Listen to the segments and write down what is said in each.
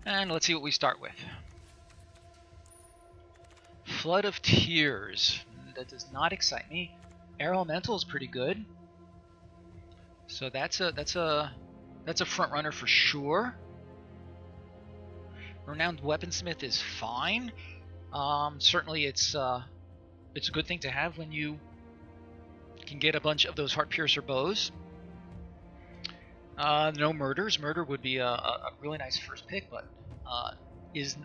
And let's see what we start with. Flood of Tears. That does not excite me. Air Elemental is pretty good. So that's a front runner for sure. Renowned Weaponsmith is fine. Certainly it's a good thing to have when you can get a bunch of those Heart Piercer bows. No murders. Murder would be a really nice first pick, but is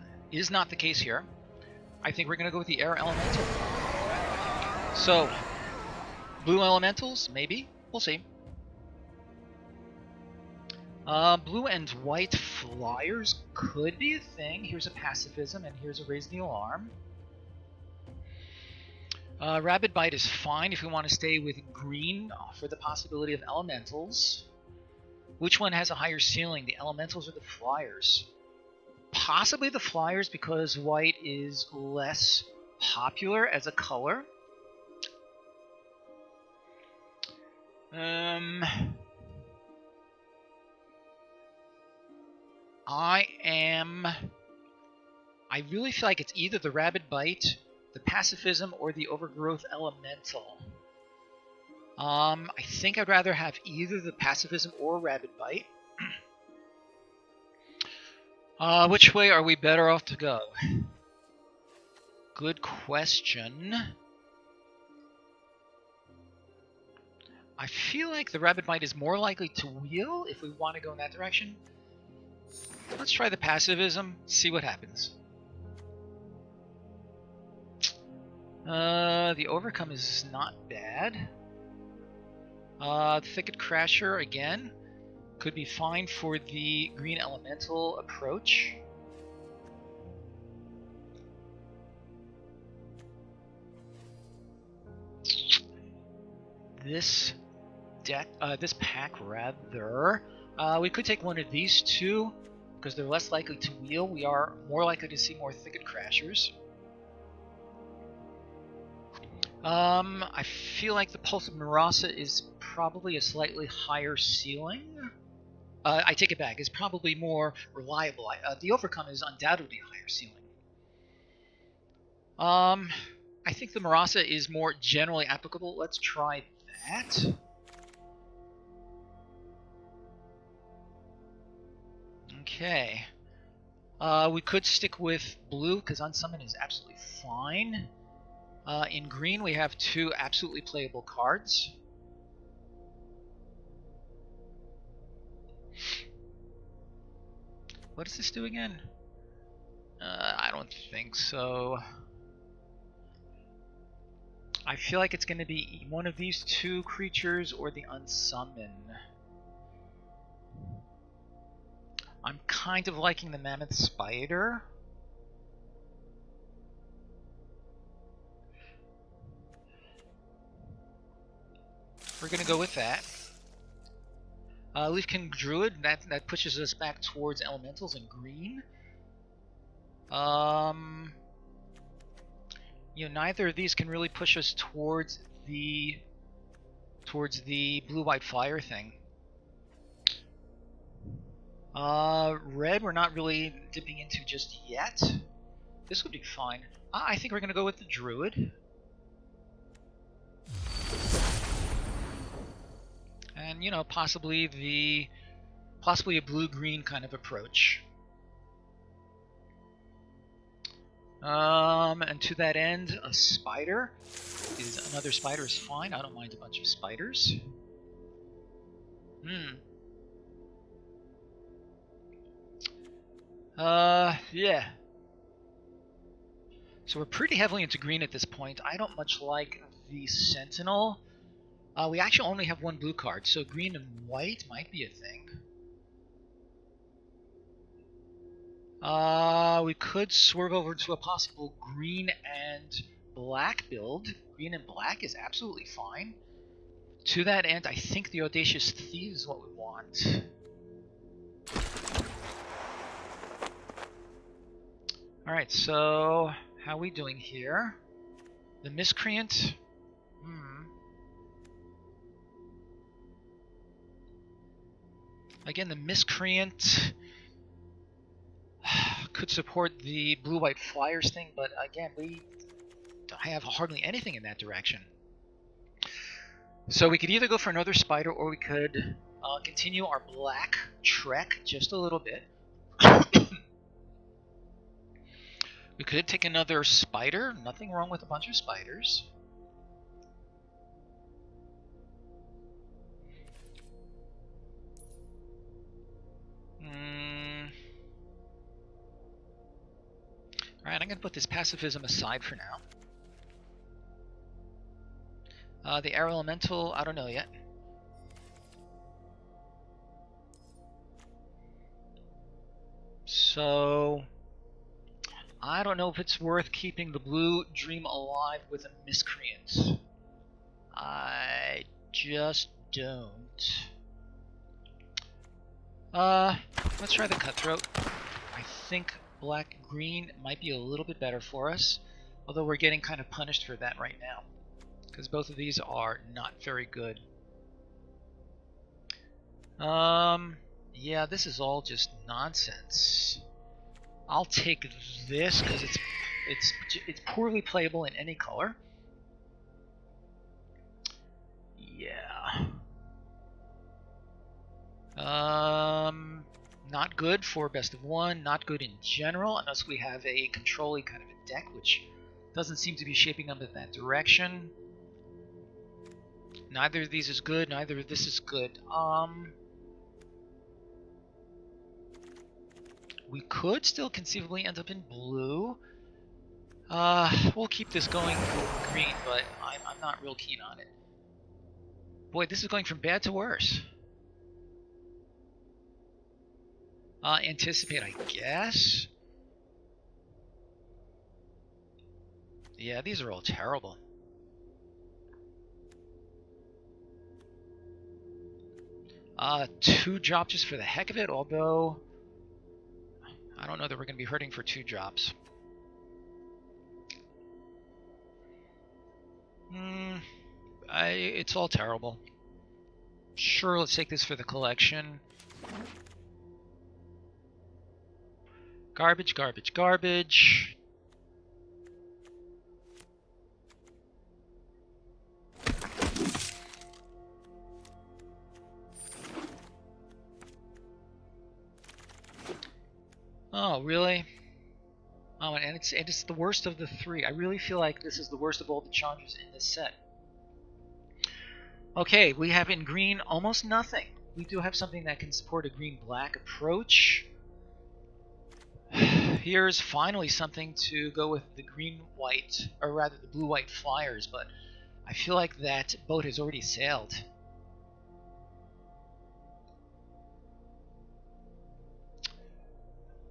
not the case here. I think we're going to go with the Air Elemental. So, blue Elementals, maybe. We'll see. Blue and white flyers could be a thing. Here's a Pacifism, and here's a Raise the Alarm. Rabid Bite is fine if we want to stay with green for the possibility of Elementals. Which one has a higher ceiling, the Elementals or the Flyers? Possibly the Flyers, because white is less popular as a color. I really feel like it's either the Rabid Bite, the Pacifism, or the Overgrowth Elemental. I think I'd rather have either the Pacifism or Rabid Bite. Which way are we better off to go? Good question. I feel like the Rabid Bite is more likely to wheel if we want to go in that direction. Let's try the Pacifism, see what happens. The Overcome is not bad. Thicket Crasher, again, could be fine for the green elemental approach. This pack rather. We could take one of these two because they're less likely to wheel. We are more likely to see more Thicket Crashers. I feel like the Pulse of Marasa is probably a slightly higher ceiling. I take it back. It's probably more reliable. The Overcome is undoubtedly a higher ceiling. I think the Marasa is more generally applicable. Let's try that. Okay. We could stick with blue because Unsummon is absolutely fine. In green, we have two absolutely playable cards. What does this do again? I don't think so. I feel like it's going to be one of these two creatures or the Unsummon. I'm kind of liking the Mammoth Spider. We're going to go with that. Leaf King Druid, that pushes us back towards Elementals in green. You know, neither of these can really push us towards the blue-white fire thing. Red, we're not really dipping into just yet. This would be fine. I think we're going to go with the Druid. And, you know, possibly a blue-green kind of approach. And to that end, a spider another spider is fine. I don't mind a bunch of spiders. Yeah. So we're pretty heavily into green at this point. I don't much like the Sentinel. We actually only have one blue card, so green and white might be a thing. We could swerve over to a possible green and black build. Green and black is absolutely fine. To that end, I think the Audacious Thief is what we want. Alright, so how are we doing here? The Miscreant. Again, the Miscreant. could support the blue-white flyers thing, but again, we have hardly anything in that direction. So we could either go for another spider, or we could continue our black trek just a little bit. We could take another spider. Nothing wrong with a bunch of spiders. Alright, I'm going to put this pacifism aside for now. The air elemental, I don't know yet. So, I don't know if it's worth keeping the blue dream alive with a miscreant. I just don't. Let's try the cutthroat. I think black-green might be a little bit better for us, although we're getting kind of punished for that right now, because both of these are not very good. Yeah, this is all just nonsense. I'll take this because it's poorly playable in any color. Yeah. Not good for best of one, not good in general, unless we have a control-y kind of a deck, which doesn't seem to be shaping up in that direction. Neither of these is good, neither of this is good. We could still conceivably end up in blue. We'll keep this going for green, but I'm not real keen on it. Boy, this is going from bad to worse. Anticipate, I guess. Yeah, these are all terrible. Two drop just for the heck of it, although I don't know that we're going to be hurting for two drops. It's all terrible. Sure, let's take this for the collection. Garbage, garbage, garbage. Oh, really? Oh, and it's the worst of the three. I really feel like this is the worst of all the challenges in this set. Okay, we have in green almost nothing. We do have something that can support a green-black approach. Here's finally something to go with the green-white, or rather the blue-white flyers, but I feel like that boat has already sailed.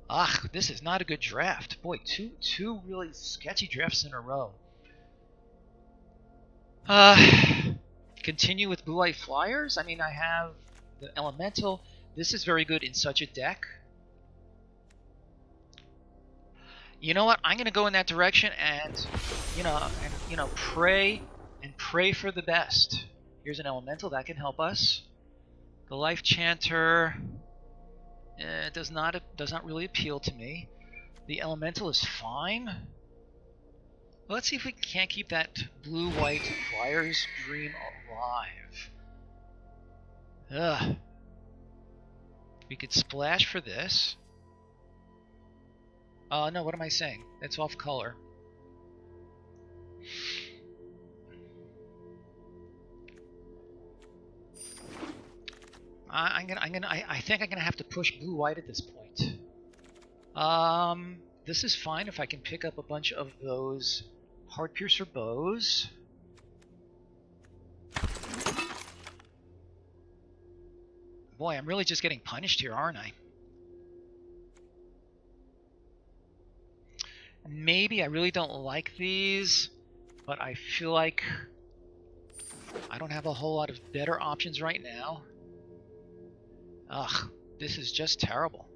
Ugh, this is not a good draft. Boy, two really sketchy drafts in a row. Continue with blue-white flyers. I mean, I have the elemental. This is very good in such a deck. You know what? I'm gonna go in that direction and pray for the best. Here's an elemental that can help us. The life chanter does not really appeal to me. The elemental is fine. Well, let's see if we can't keep that blue-white flyers dream alive. Ugh. We could splash for this. No, what am I saying? That's off color. I think I'm gonna have to push blue-white at this point. This is fine if I can pick up a bunch of those heart piercer bows. Boy, I'm really just getting punished here, aren't I? Maybe I really don't like these, but I feel like I don't have a whole lot of better options right now. Ugh, this is just terrible.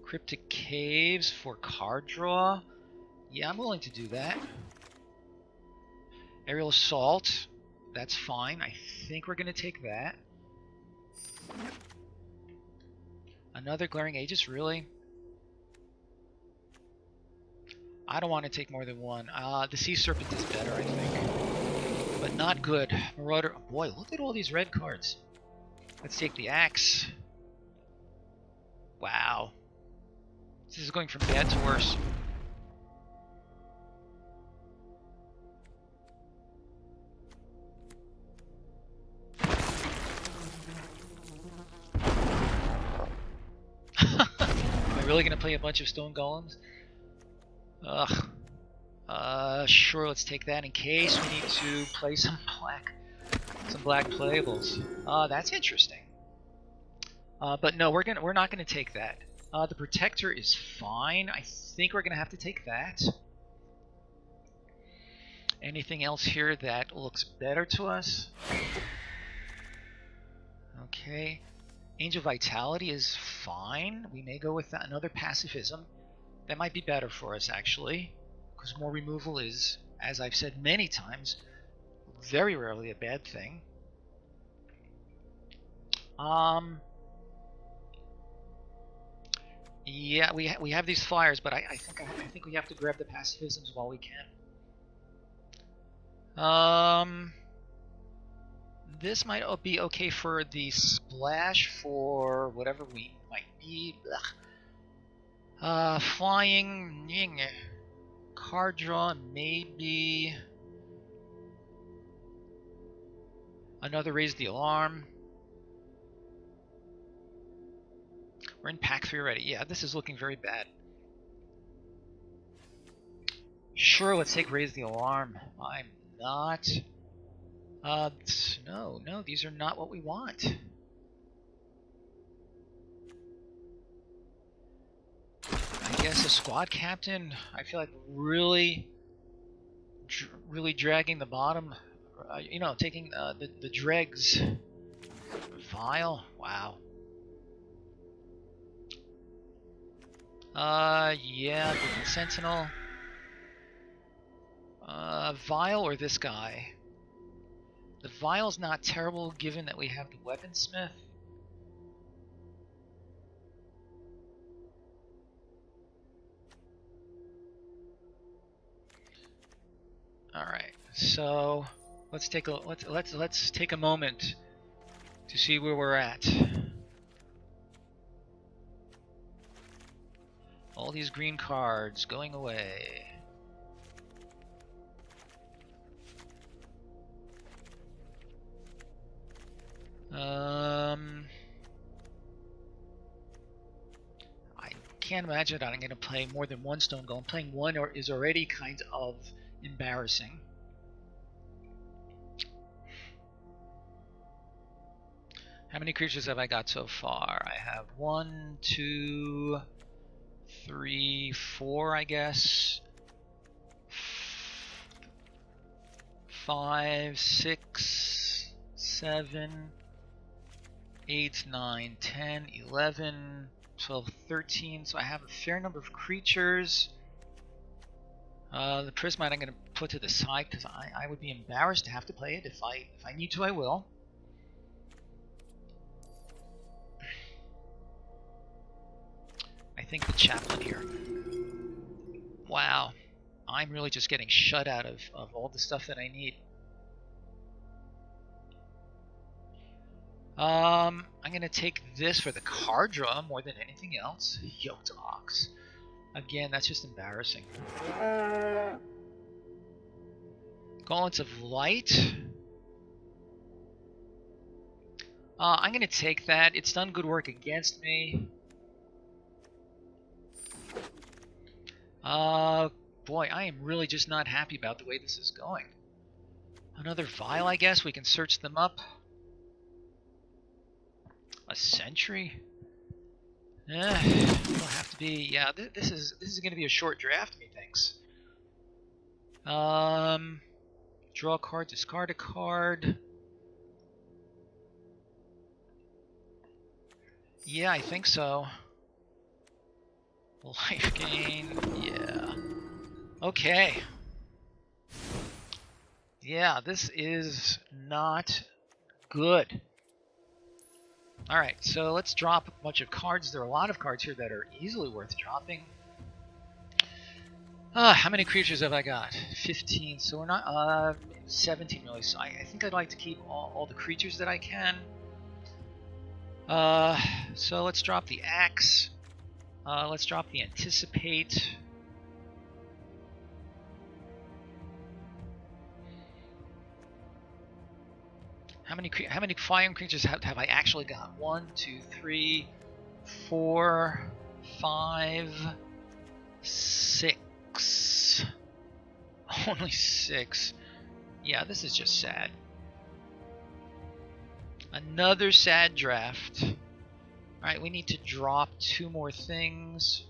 Cryptic Caves for card draw. Yeah, I'm willing to do that. Aerial Assault. That's fine. I think we're going to take that. Another Glaring Aegis, really? I don't want to take more than one. The Sea Serpent is better, I think. But not good. Marauder. Boy, look at all these red cards. Let's take the Axe. Wow. This is going from bad to worse. Am I really going to play a bunch of stone golems? Ugh. Sure, let's take that in case we need to play some black playables. That's interesting. But no, we're not gonna take that. The Protector is fine. I think we're gonna have to take that. Anything else here that looks better to us? Okay. Angel Vitality is fine. We may go with that. Another Pacifism. That might be better for us, actually. Because more removal is, as I've said many times, very rarely a bad thing. Yeah, we have these flyers, but I think we have to grab the pacifisms while we can. This might be okay for the splash for whatever we might need. Flying, card draw, maybe another raise the alarm. We're in pack 3 already. Yeah, this is looking very bad. Sure, let's take raise the alarm. I'm not. No, these are not what we want. I guess a squad captain. I feel like really dragging the bottom. Taking the dregs. Vile. Wow. Yeah, the Sentinel. Vile or this guy? The Vile's not terrible given that we have the Weaponsmith. Alright, so let's take a moment to see where we're at. All these green cards going away. I can't imagine that I'm going to play more than one stone golem. Playing one is already kind of embarrassing. How many creatures have I got so far? I have 1, 2, 3, 4, I guess. 5, 6, 7, 8, 9, 10, 11, 12, 13. So I have a fair number of creatures. The Prismite I'm going to put to the side because I would be embarrassed to have to play it. If I need to, I will. I think the Chaplain here. Wow. I'm really just getting shut out of all the stuff that I need. I'm going to take this for the card draw more than anything else. Yoked Ox. Again, that's just embarrassing. Gauntlets of Light. I'm going to take that. It's done good work against me. Boy, I am really just not happy about the way this is going. Another Vile, I guess. We can search them up. A Sentry? It'll have to be. Yeah, this is going to be a short draft, methinks. Draw a card, discard a card. Yeah, I think so. Life gain, yeah. Okay. Yeah, this is not good. Alright, so let's drop a bunch of cards. There are a lot of cards here that are easily worth dropping. How many creatures have I got? 15, so we're not, 17 really, so I think I'd like to keep all the creatures that I can. So let's drop the axe. Let's drop the anticipate. How many flying creatures have I actually got? 1, 2, 3, 4, 5, 6. Only 6. Yeah, this is just sad. Another sad draft. Alright, we need to drop 2 more things.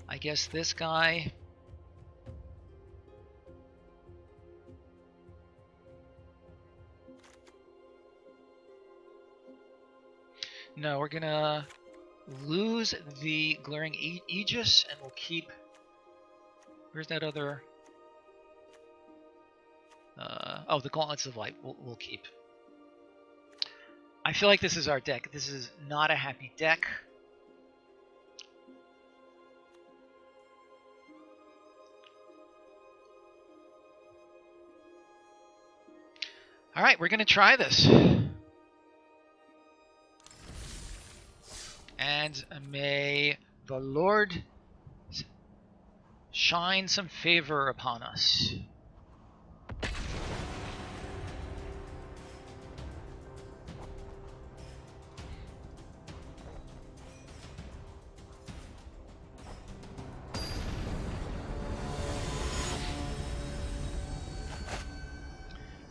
I guess this guy. No, we're gonna lose the glaring Aegis, and we'll keep. Where's that other? Oh, the Gauntlets of Light. We'll keep. I feel like this is our deck. This is not a happy deck. All right, we're gonna try this. And may the Lord shine some favor upon us.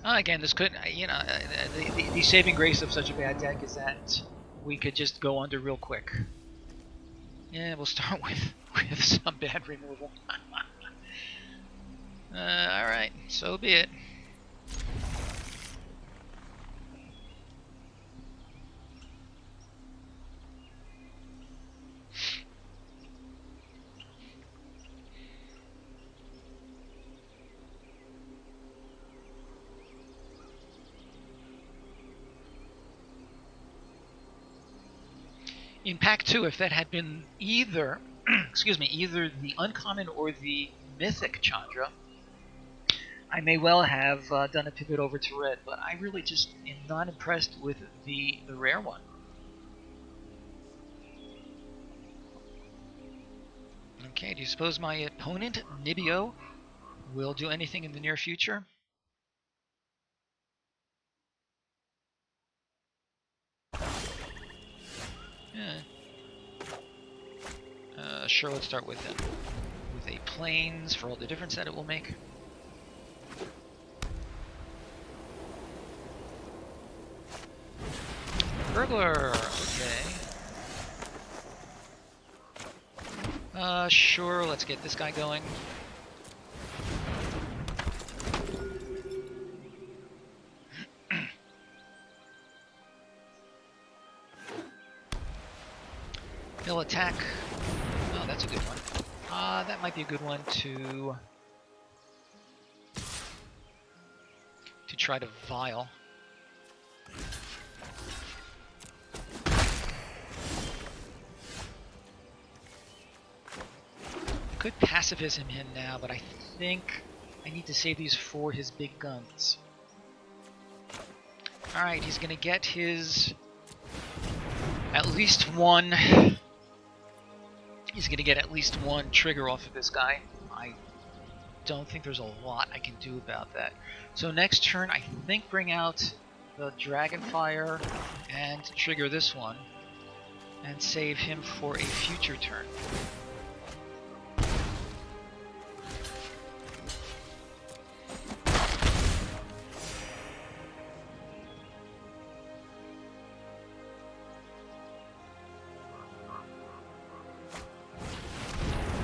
Again, this could, the saving grace of such a bad deck is that we could just go under real quick. Yeah, we'll start with some bad removal. Alright, so be it. In pack 2, if that had been either, excuse me, either the uncommon or the mythic Chandra, I may well have done a pivot over to red, but I really just am not impressed with the rare one. Okay, do you suppose my opponent, Nibio, will do anything in the near future? Yeah. Sure, let's start with a plains for all the difference that it will make. Burglar, okay. Sure, let's get this guy going. He'll attack. Oh, that's a good one. That might be a good one to try to Vile. Could pacifism him now, but I think I need to save these for his big guns. Alright, he's gonna get his at least one. He's gonna get at least one trigger off of this guy. I don't think there's a lot I can do about that. So next turn, I think bring out the Dragonfire and trigger this one, and save him for a future turn.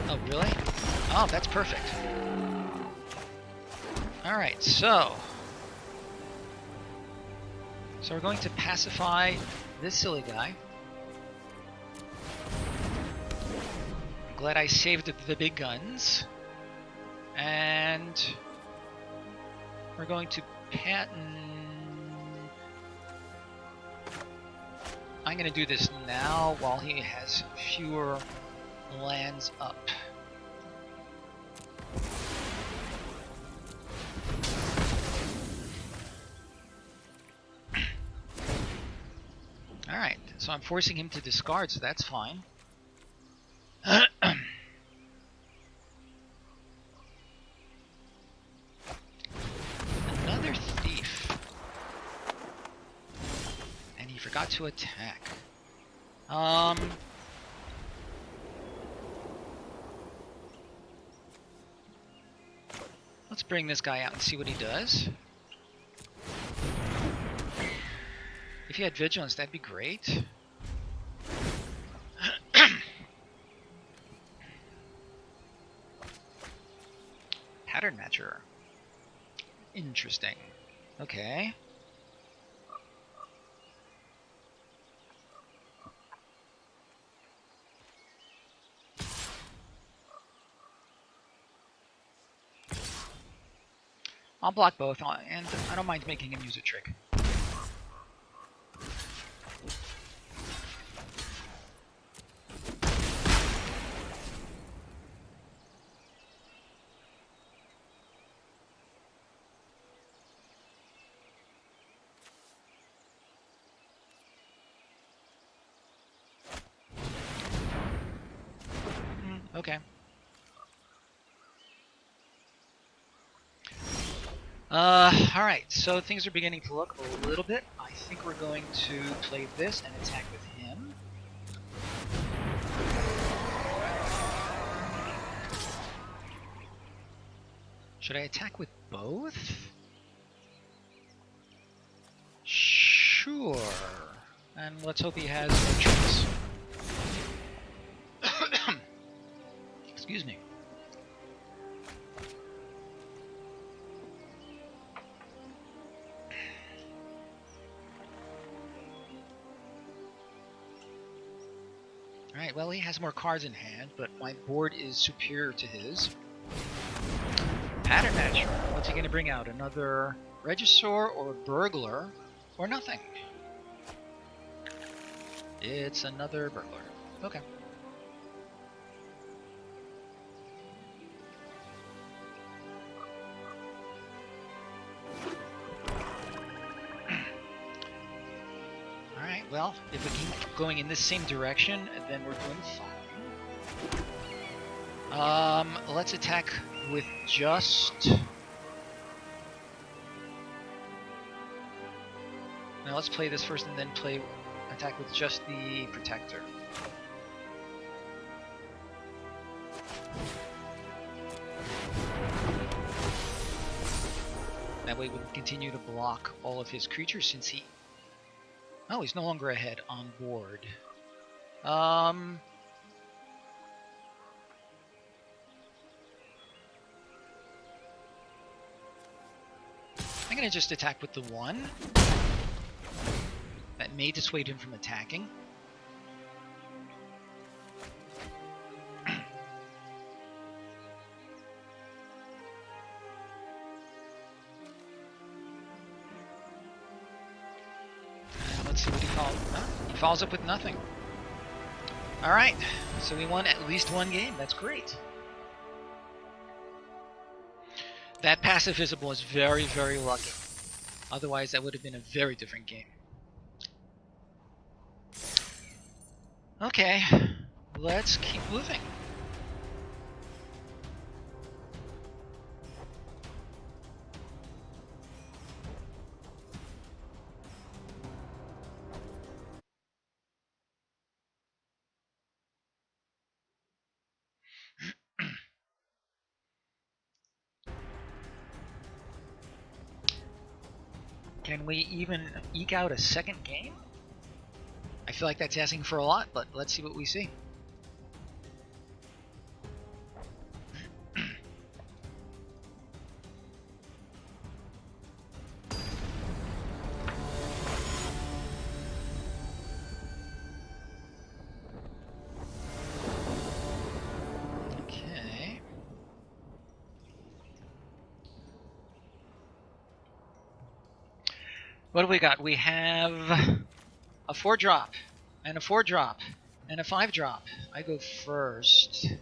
Oh, really? Oh, that's perfect. Alright, so we're going to pacify this silly guy. I'm glad I saved the big guns. And we're going to I'm going to do this now while he has fewer lands up. So I'm forcing him to discard, so that's fine. Another thief. And he forgot to attack. Let's bring this guy out and see what he does. If he had vigilance, that'd be great. Pattern matcher. Interesting. Okay. I'll block both, and I don't mind making him use a trick. Okay. Alright, so things are beginning to look a little bit. I think we're going to play this and attack with him. Should I attack with both? Sure. And let's hope he has no choice. Excuse me. Alright, well, he has more cards in hand, but my board is superior to his. Pattern matcher. What's he going to bring out? Another Regisaur or Burglar or nothing? It's another Burglar. Okay. Alright, well, if we keep going in this same direction, then we're doing fine. Let's attack with just... Now let's play this first and then attack with just the Protector. That way we can continue to block all of his creatures since he... Oh, he's no longer ahead on board. I'm going to just attack with the one. That may dissuade him from attacking. Let's see what he follows. He follows up with nothing. Alright, so we won at least one game. That's great. That passive visible is very, very lucky. Otherwise, that would have been a very different game. Okay, let's keep moving. Can we even eke out a second game? I feel like that's asking for a lot, but let's see what we see. Okay. What do we got? We have a 4-drop, and a 4-drop, and a 5-drop. I go first.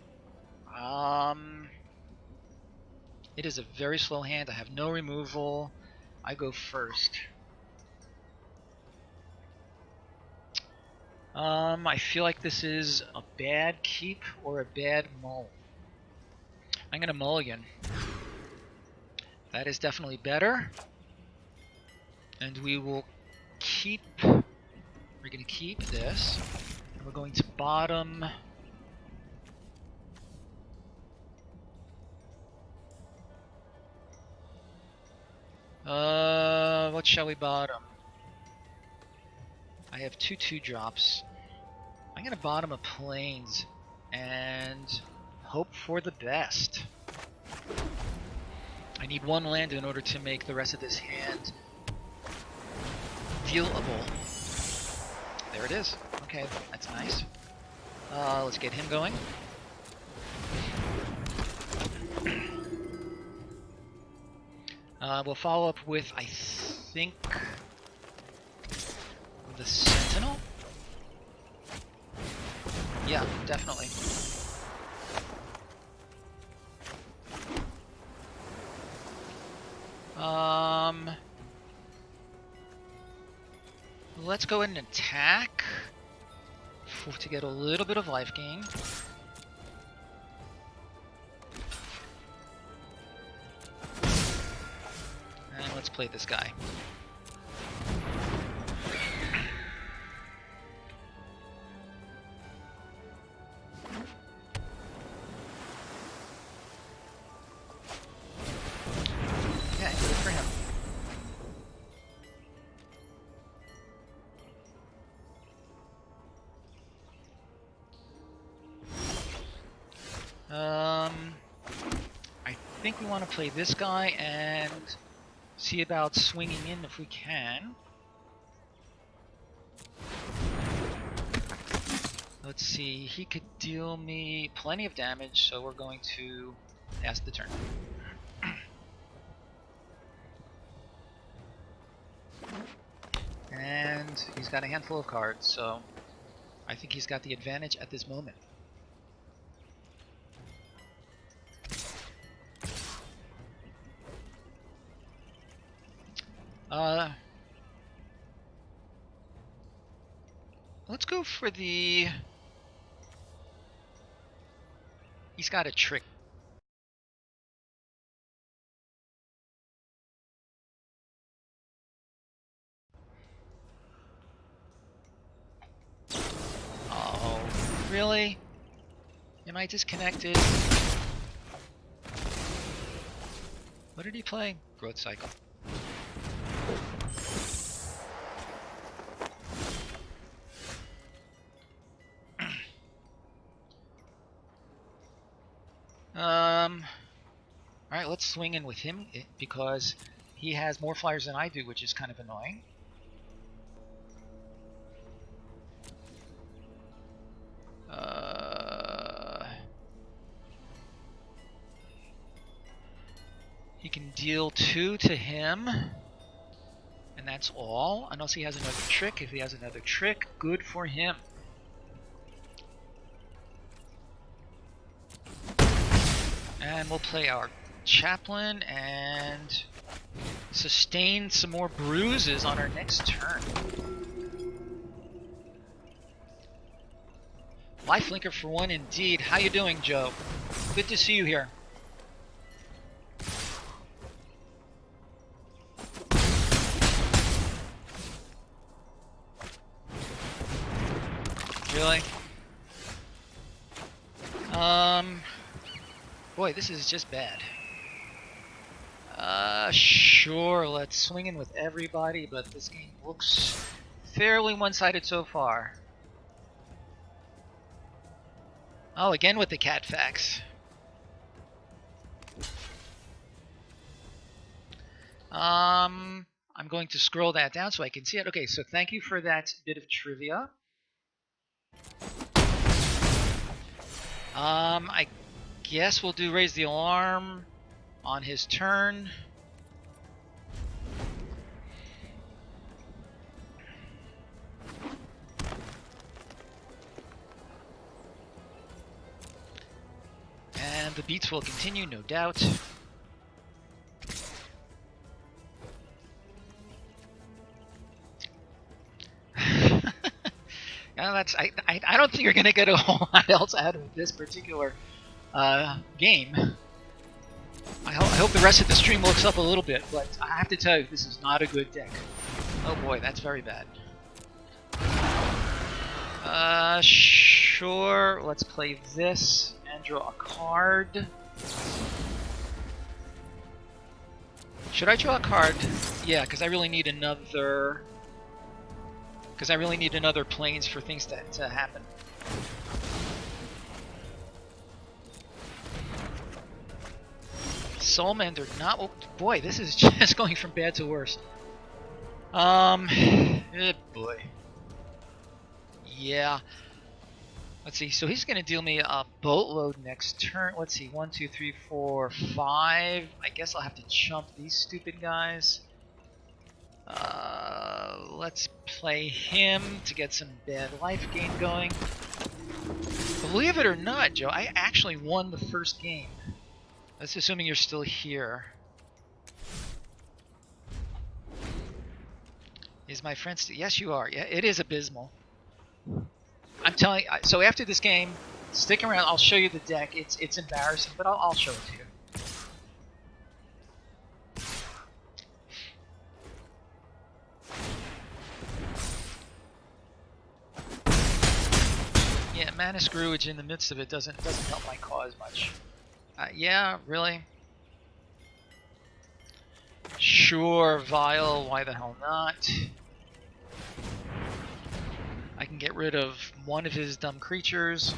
It is a very slow hand. I have no removal. I go first. I feel like this is a bad keep or a bad mull. I'm gonna mulligan. That is definitely better. And we will keep, we're gonna keep this. And we're going to bottom. What shall we bottom? I have 2/2 drops. I'm gonna bottom a plains and hope for the best. I need one land in order to make the rest of this hand dealable. There it is. Okay, that's nice. Let's get him going. We'll follow up with, I think, the Sentinel? Yeah, definitely. Let's go ahead and attack to get a little bit of life gain. And let's play this guy. Okay, good for him. I think we want to play this guy and see about swinging in if we can. Let's see, he could deal me plenty of damage, so we're going to pass the turn. And he's got a handful of cards, so I think he's got the advantage at this moment. Let's go for the... He's got a trick. Oh, really? Am I disconnected? What did he play? Growth cycle. Alright, let's swing in with him because he has more flyers than I do, which is kind of annoying. He can deal 2 to him, and that's all, unless he has another trick. If he has another trick, good for him. And we'll play our chaplain and sustain some more bruises on our next turn. Lifelinker for 1 indeed. How you doing, Joe? Good to see you here. Really? Boy, this is just bad. Sure, let's swing in with everybody, but this game looks fairly one-sided so far. Oh, again with the cat facts. I'm going to scroll that down so I can see it. Okay, so thank you for that bit of trivia. I guess we'll do raise the alarm on his turn. And the beats will continue, no doubt. that's I don't think you're gonna get a whole lot else out of this particular game. I hope the rest of the stream looks up a little bit, but I have to tell you, this is not a good deck. Oh boy, that's very bad. Sure, let's play this and draw a card. Should I draw a card? Yeah, because I really need another... Because I really need another planes for things to happen. Soulmender, not... Oh, boy, this is just going from bad to worse. Boy. Yeah. Let's see, so he's going to deal me a boatload next turn. Let's see, 1, 2, 3, 4, 5. I guess I'll have to chump these stupid guys. Let's play him to get some bad life gain going. Believe it or not, Joe, I actually won the first game. That's assuming you're still here. Is my friend still? Yes, you are. Yeah, it is abysmal. I'm telling you, so after this game, stick around, I'll show you the deck. It's embarrassing, but I'll show it to you. Yeah, Mana Screwage in the midst of it doesn't help my cause much. Yeah, really? Sure, Vile, why the hell not? I can get rid of one of his dumb creatures.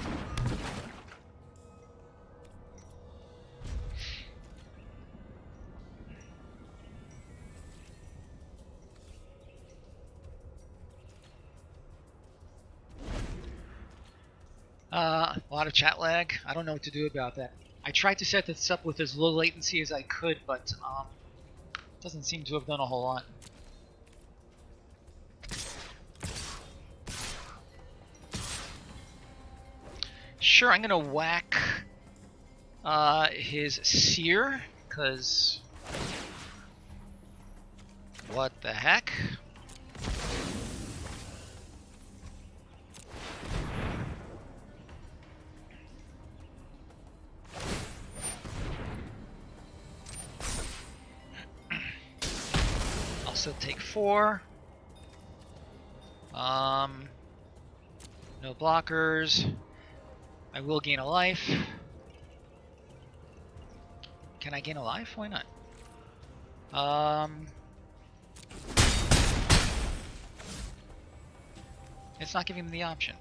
A lot of chat lag. I don't know what to do about that. I tried to set this up with as low latency as I could, but doesn't seem to have done a whole lot. Sure, I'm gonna whack his Seer, because what the heck? Also take 4. No blockers. I will gain a life. Can I gain a life? Why not? It's not giving me the option.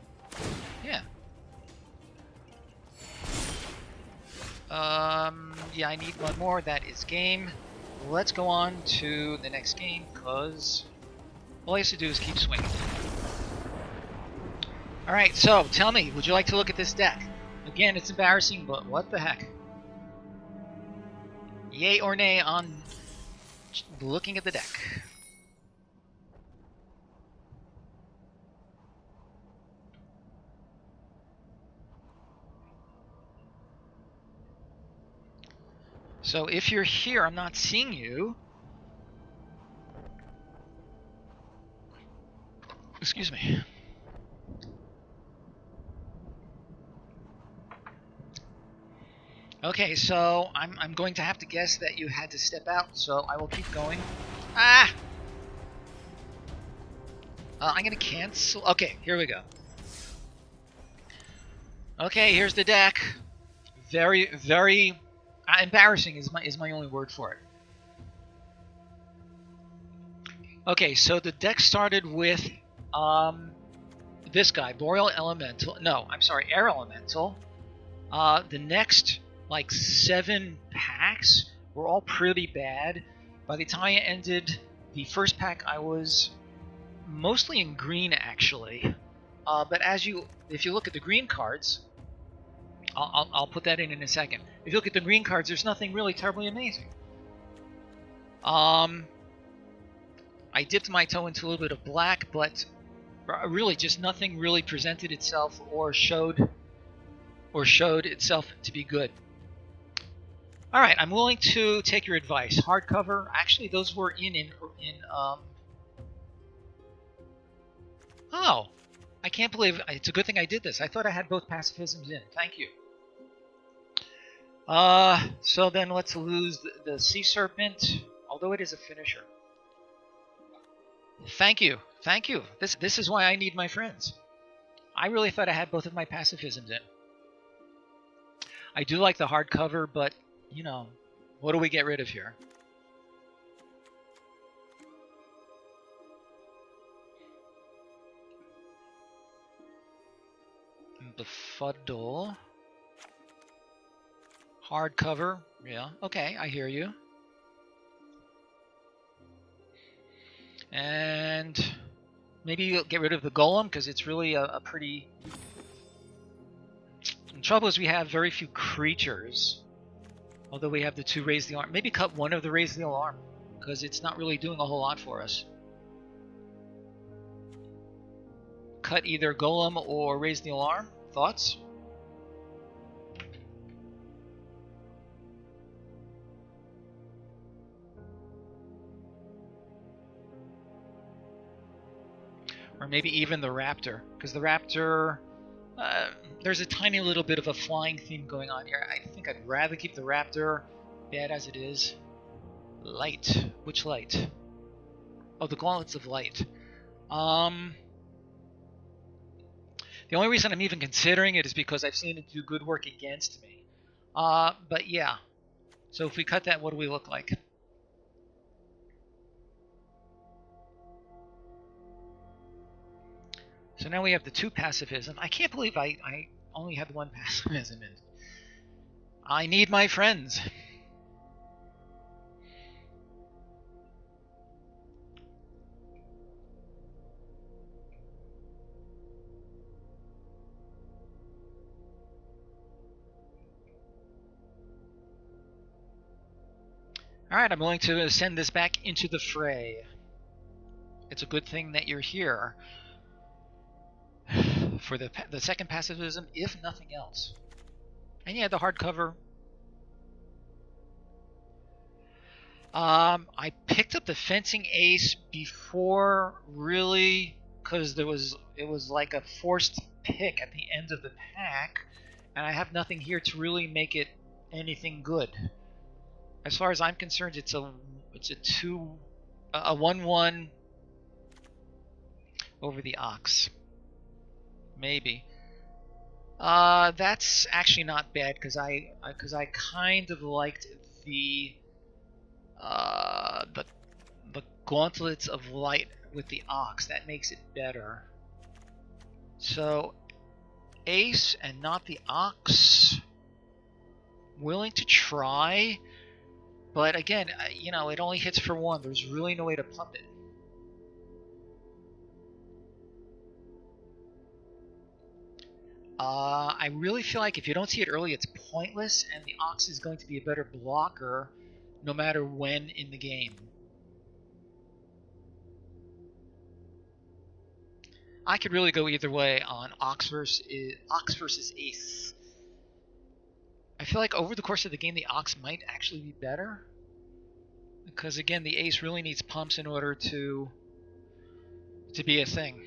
Yeah. Yeah, I need one more. That is game. Let's go on to the next game, because all I have to do is keep swinging. Alright, so tell me, would you like to look at this deck? Again, it's embarrassing, but what the heck? Yay or nay on looking at the deck? So if you're here, I'm not seeing you. Excuse me. Okay, so I'm going to have to guess that you had to step out, so I will keep going. Ah! I'm gonna cancel. Okay, here we go. Okay, here's the deck. Very, very embarrassing is my only word for it. Okay, so the deck started with this guy, Boreal Elemental. No, I'm sorry, Air Elemental. The next like 7 packs were all pretty bad. By the time I ended the first pack, I was mostly in green actually. But if you look at the green cards, I'll put that in a second. If you look at the green cards, there's nothing really terribly amazing. I dipped my toe into a little bit of black, but really just nothing really presented itself or showed itself to be good. All right, I'm willing to take your advice. Hardcover, actually, those were in oh, I can't believe it's a good thing I did this. I thought I had both pacifisms in. Thank you. So then let's lose the Sea Serpent, although it is a finisher. Thank you. Thank you. This is why I need my friends. I really thought I had both of my pacifisms in. I do like the hardcover, but, you know, what do we get rid of here? Befuddle. Hardcover. Yeah, okay, I hear you. And maybe you'll get rid of the golem, because it's really a pretty... The trouble is we have very few creatures. Although we have the 2 raise the alarm. Maybe cut one of the raise the alarm, because it's not really doing a whole lot for us. Cut either golem or raise the alarm. Thoughts? Or maybe even the raptor, because the raptor, there's a tiny little bit of a flying theme going on here. I think I'd rather keep the raptor, bad as it is. Light. Which light? Oh, the gauntlets of light. The only reason I'm even considering it is because I've seen it do good work against me. But yeah. So if we cut that, what do we look like? So now we have the 2 pacifism. I can't believe I only had 1 pacifism in. I need my friends. Alright, I'm going to send this back into the fray. It's a good thing that you're here. For the second pacifism, if nothing else. And yeah, the hardcover. I picked up the fencing ace before, really, because it was like a forced pick at the end of the pack, and I have nothing here to really make it anything good. As far as I'm concerned, it's a 1/1 over the ox. Maybe. That's actually not bad because I kind of liked the gauntlets of light with the ox. That makes it better. So ace and not the ox. Willing to try, but again, you know, it only hits for 1. There's really no way to pump it. I really feel like if you don't see it early, it's pointless, and the ox is going to be a better blocker no matter when in the game. I could really go either way on ox versus ace. I feel like over the course of the game, the ox might actually be better. Because again, the ace really needs pumps in order to be a thing.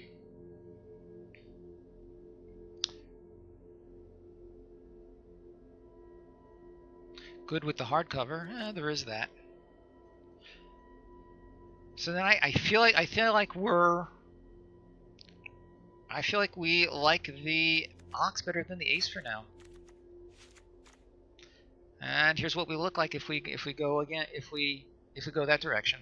Good with the hardcover. There is that. So then I feel like we like the ox better than the ace for now. And here's what we look like if we go again if we go that direction.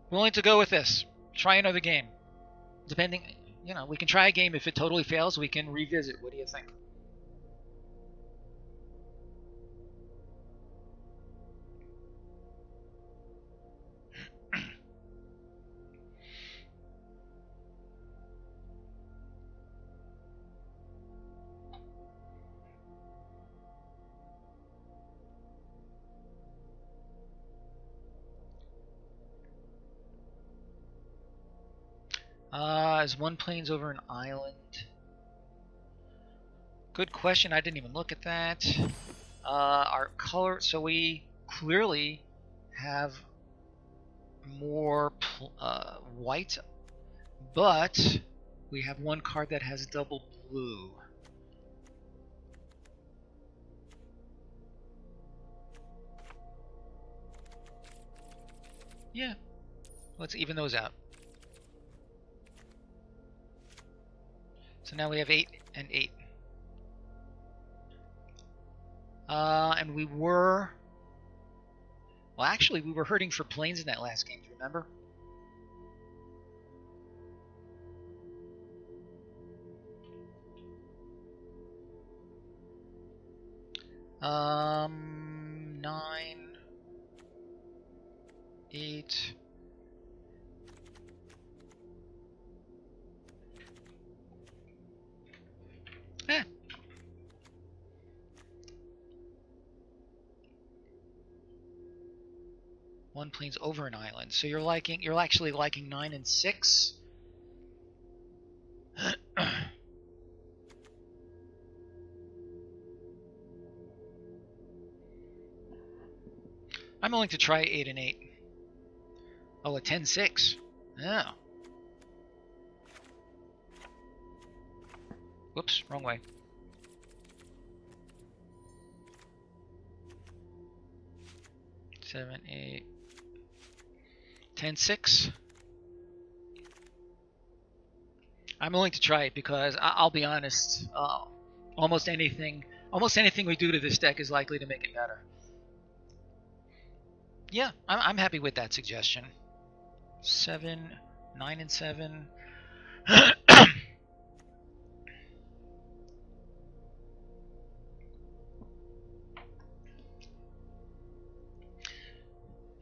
Willing to go with this. Try another game. Depending, you know, we can try a game. If it totally fails, we can revisit. What do you think? Is 1 planes over an island? Good question. I didn't even look at that. Our color, so we clearly have more white, but we have one card that has double blue. Yeah, let's even those out. So now we have 8 and 8. And we were... Well, actually, we were hurting for planes in that last game, do you remember? Um, 9, 8... Eh. One plane's over an island, so you're actually liking 9 and 6. I'm willing to try 8 and 8. Oh, a 10-6. Yeah. Whoops, wrong way. Seven, 8, 10-6. I'm willing to try it because I'll be honest. Almost anything we do to this deck is likely to make it better. Yeah, I'm happy with that suggestion. 7, 9 and 7.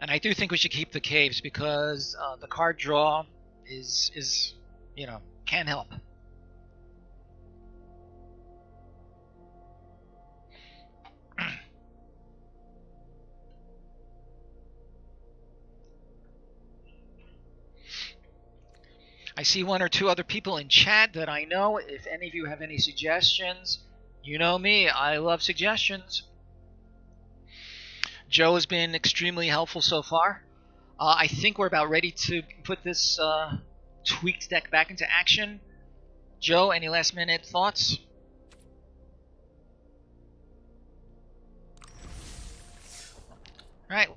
And I do think we should keep the caves because the card draw is you know, can help. I see 1 or 2 other people in chat that I know. If any of you have any suggestions, you know me, I love suggestions. Joe has been extremely helpful so far. I think we're about ready to put this tweaked deck back into action. Joe, any last minute thoughts? Alright.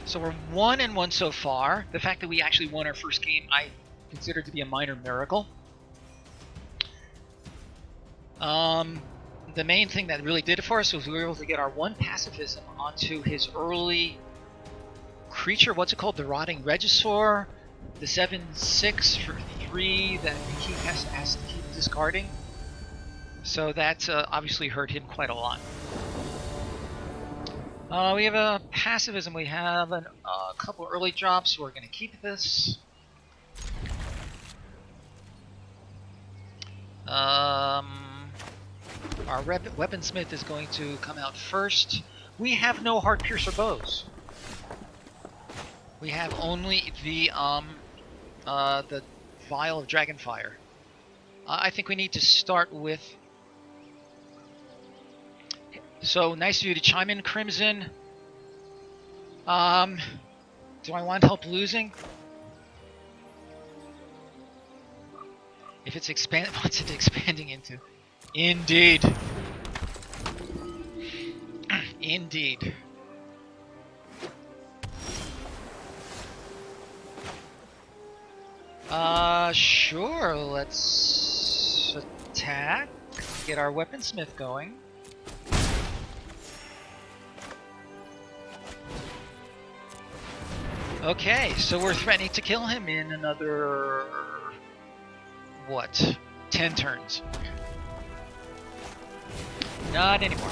So we're 1 and 1 so far. The fact that we actually won our first game, I consider to be a minor miracle. The main thing that really did it for us was we were able to get our 1 pacifism onto his early creature. What's it called? The Rotting Regisaur. The 7/6 for 3 that he has to keep discarding. So that obviously hurt him quite a lot. We have a pacifism. We have a couple early drops. So we're going to keep this. Our weaponsmith is going to come out first. We have no heart piercer bows. We have only the vial of dragonfire. I think we need to start with. So nice of you to chime in, Crimson. Do I want help losing? If it's what's it expanding into? Indeed. Indeed. Sure, let's attack. Get our weaponsmith going. Okay, so we're threatening to kill him in another... what? 10 turns. Not anymore.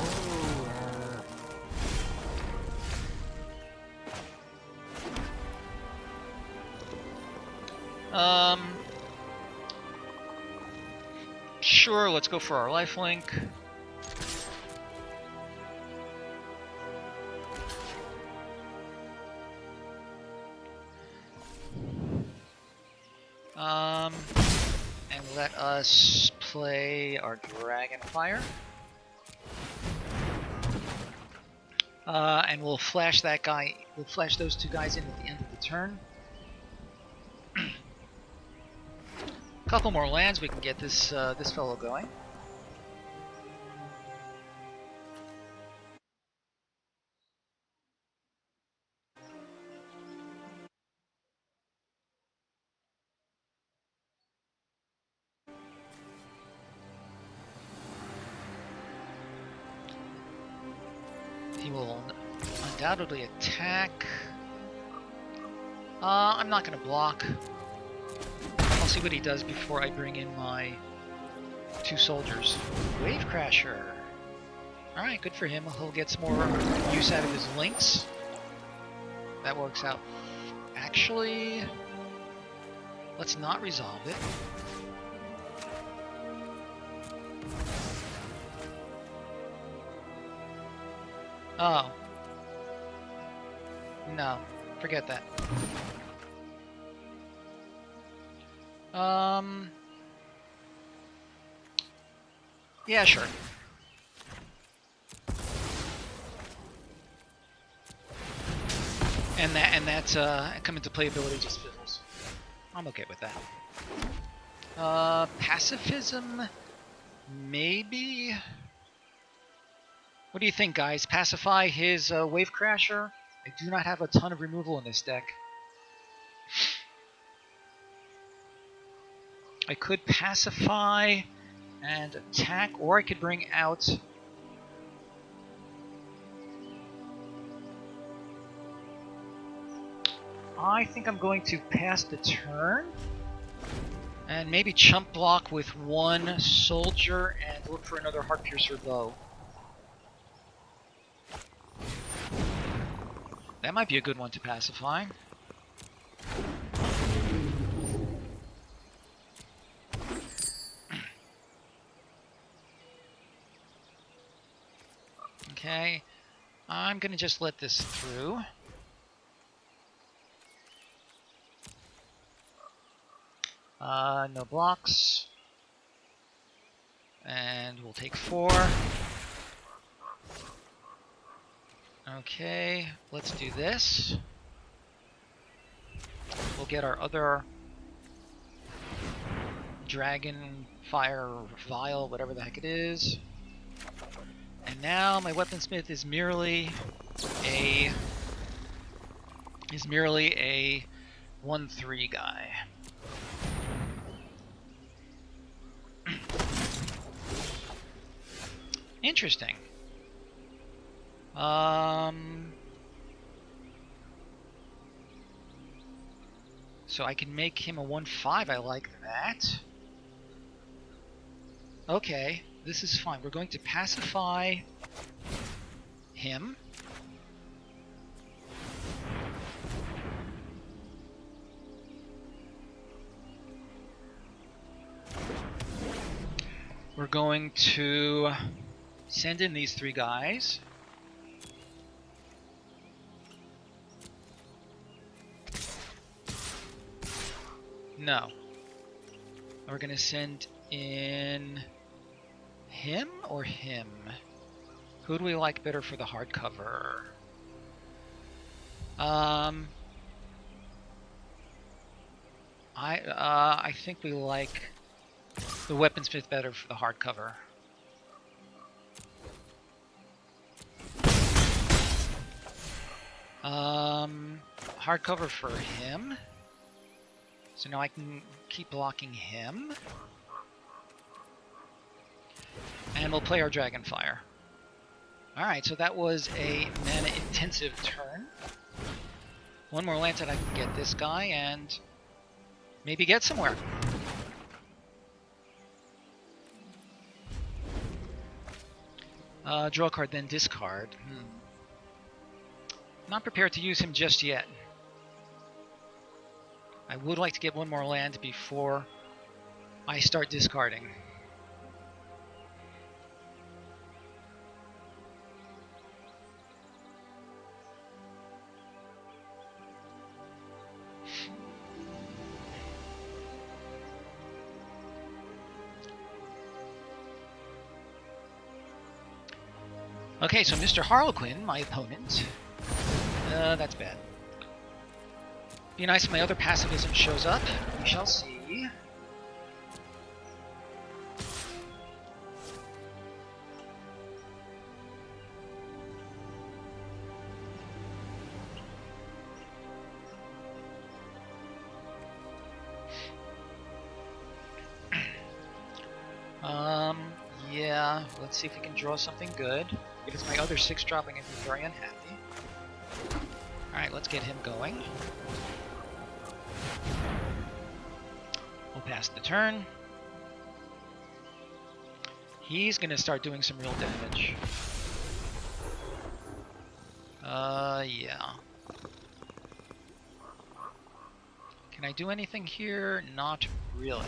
Sure, let's go for our lifelink. And let us play our Dragonfire. And we'll flash that guy. We'll flash those two guys in at the end of the turn. A couple more lands, we can get this this fellow going. He will undoubtedly attack. I'm not going to block. I'll see what he does before I bring in my two soldiers. Wave Crasher. Alright, good for him. He'll get some more use out of his links. That works out. Actually, let's not resolve it. Oh. No, forget that. Yeah, sure. And that's come into playability just fizzles. I'm okay with that. Pacifism, maybe. What do you think, guys? Pacify his Wave Crasher? I do not have a ton of removal in this deck. I could pacify and attack, or I could bring out... I think I'm going to pass the turn and maybe chump block with one soldier and look for another Heart Piercer bow. That might be a good one to pacify. Okay, I'm gonna just let this through. No blocks. And we'll take 4. Okay, let's do this. We'll get our other dragon fire vial, whatever the heck it is. And now my weaponsmith is merely a 1/3 guy. Interesting. So I can make him a 1/5. I like that. Okay, this is fine. We're going to pacify him. We're going to send in these 3 guys. No. We're going to send in him or him? Who do we like better for the hardcover? I think we like the weaponsmith better for the hardcover. Hardcover for him. So now I can keep blocking him. And we'll play our Dragonfire. Alright, so that was a mana-intensive turn. One more lance and I can get this guy and maybe get somewhere. Draw a card, then discard. Not prepared to use him just yet. I would like to get one more land before I start discarding. Okay, so Mr. Harlequin, my opponent. That's bad. Be nice if my other pacifism shows up. We shall see. Yeah, let's see if we can draw something good. If it's my other 6-drop, I'm going to be very unhappy. Alright, let's get him going. We'll pass the turn. He's going to start doing some real damage. Yeah. Can I do anything here? Not really.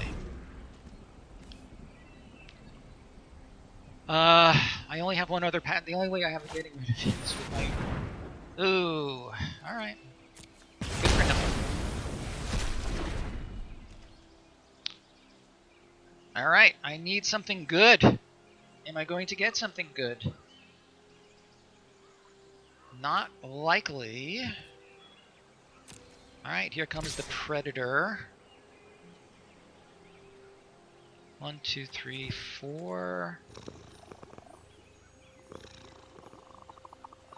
I only have one other path. The only way I have of getting rid of him is with my... Ooh, alright. Good for him. Alright, I need something good. Am I going to get something good? Not likely. Alright, here comes the Predator. 1, 2, 3, 4...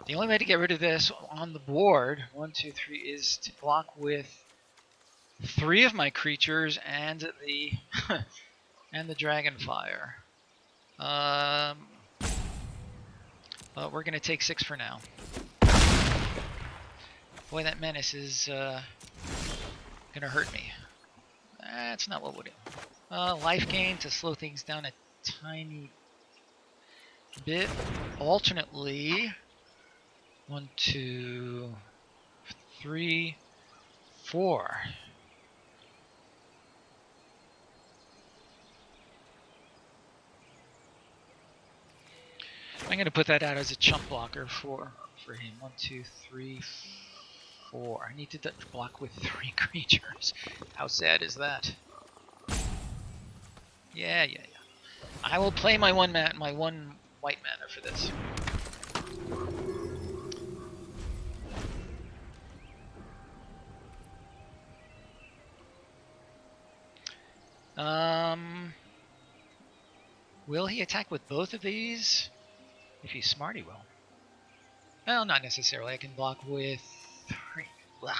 The only way to get rid of this on the board, 1, 2, 3, is to block with 3 of my creatures and the and the Dragonfire. But we're gonna take 6 for now. Boy, that menace is gonna hurt me. That's not what we'll do. Life gain to slow things down a tiny bit. Alternately. 1, 2, 3, 4. I'm going to put that out as a chump blocker for him. 1, 2, 3, 4. I need to block with 3 creatures. How sad is that? Yeah. I will play my one white mana for this. Will he attack with both of these? If he's smart, he will. Well, not necessarily. I can block with 3. Blah.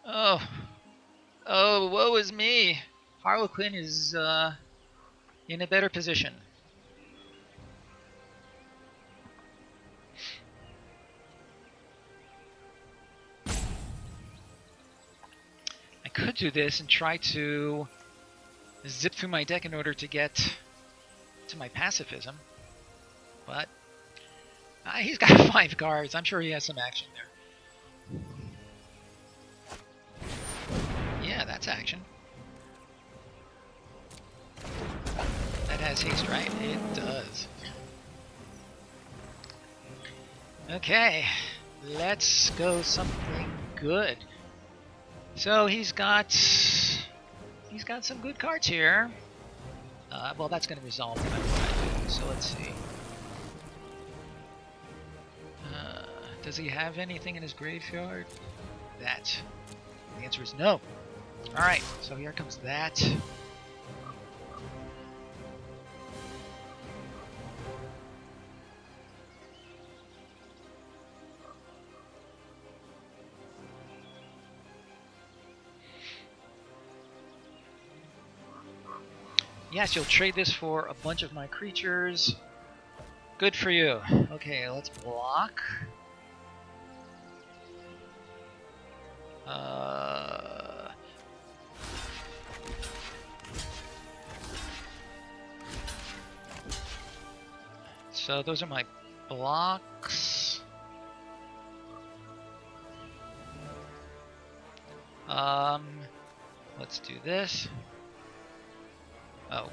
Oh, woe is me. Harlequin is in a better position. I could do this and try to zip through my deck in order to get to my pacifism, but he's got 5 cards. I'm sure he has some action there. Yeah, that's action. That has haste, right? It does. Okay, let's go something good. So he's got some good cards here. Well, that's going to resolve no matter what I do, so let's see. Does he have anything in his graveyard? That. The answer is no. Alright, so here comes that. Yes, you'll trade this for a bunch of my creatures. Good for you. Okay, let's block. So those are my blocks. Let's do this. Oh.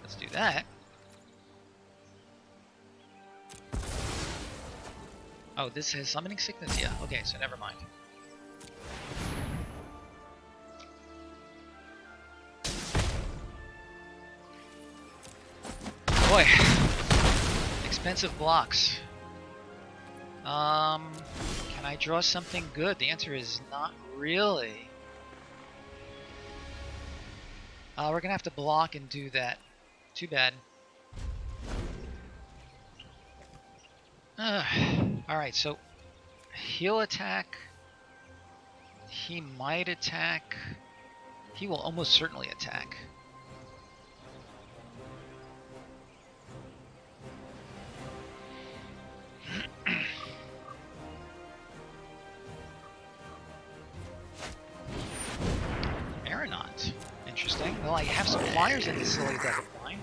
Let's do that. Oh, this has summoning sickness? Yeah, okay, so never mind. Boy, expensive blocks. Can I draw something good? The answer is not really. We're gonna have to block and do that. Too bad. Alright, so he'll attack. He might attack. He will almost certainly attack. Aeronaut. Interesting. Well, I have some flyers in this silly deck of mine.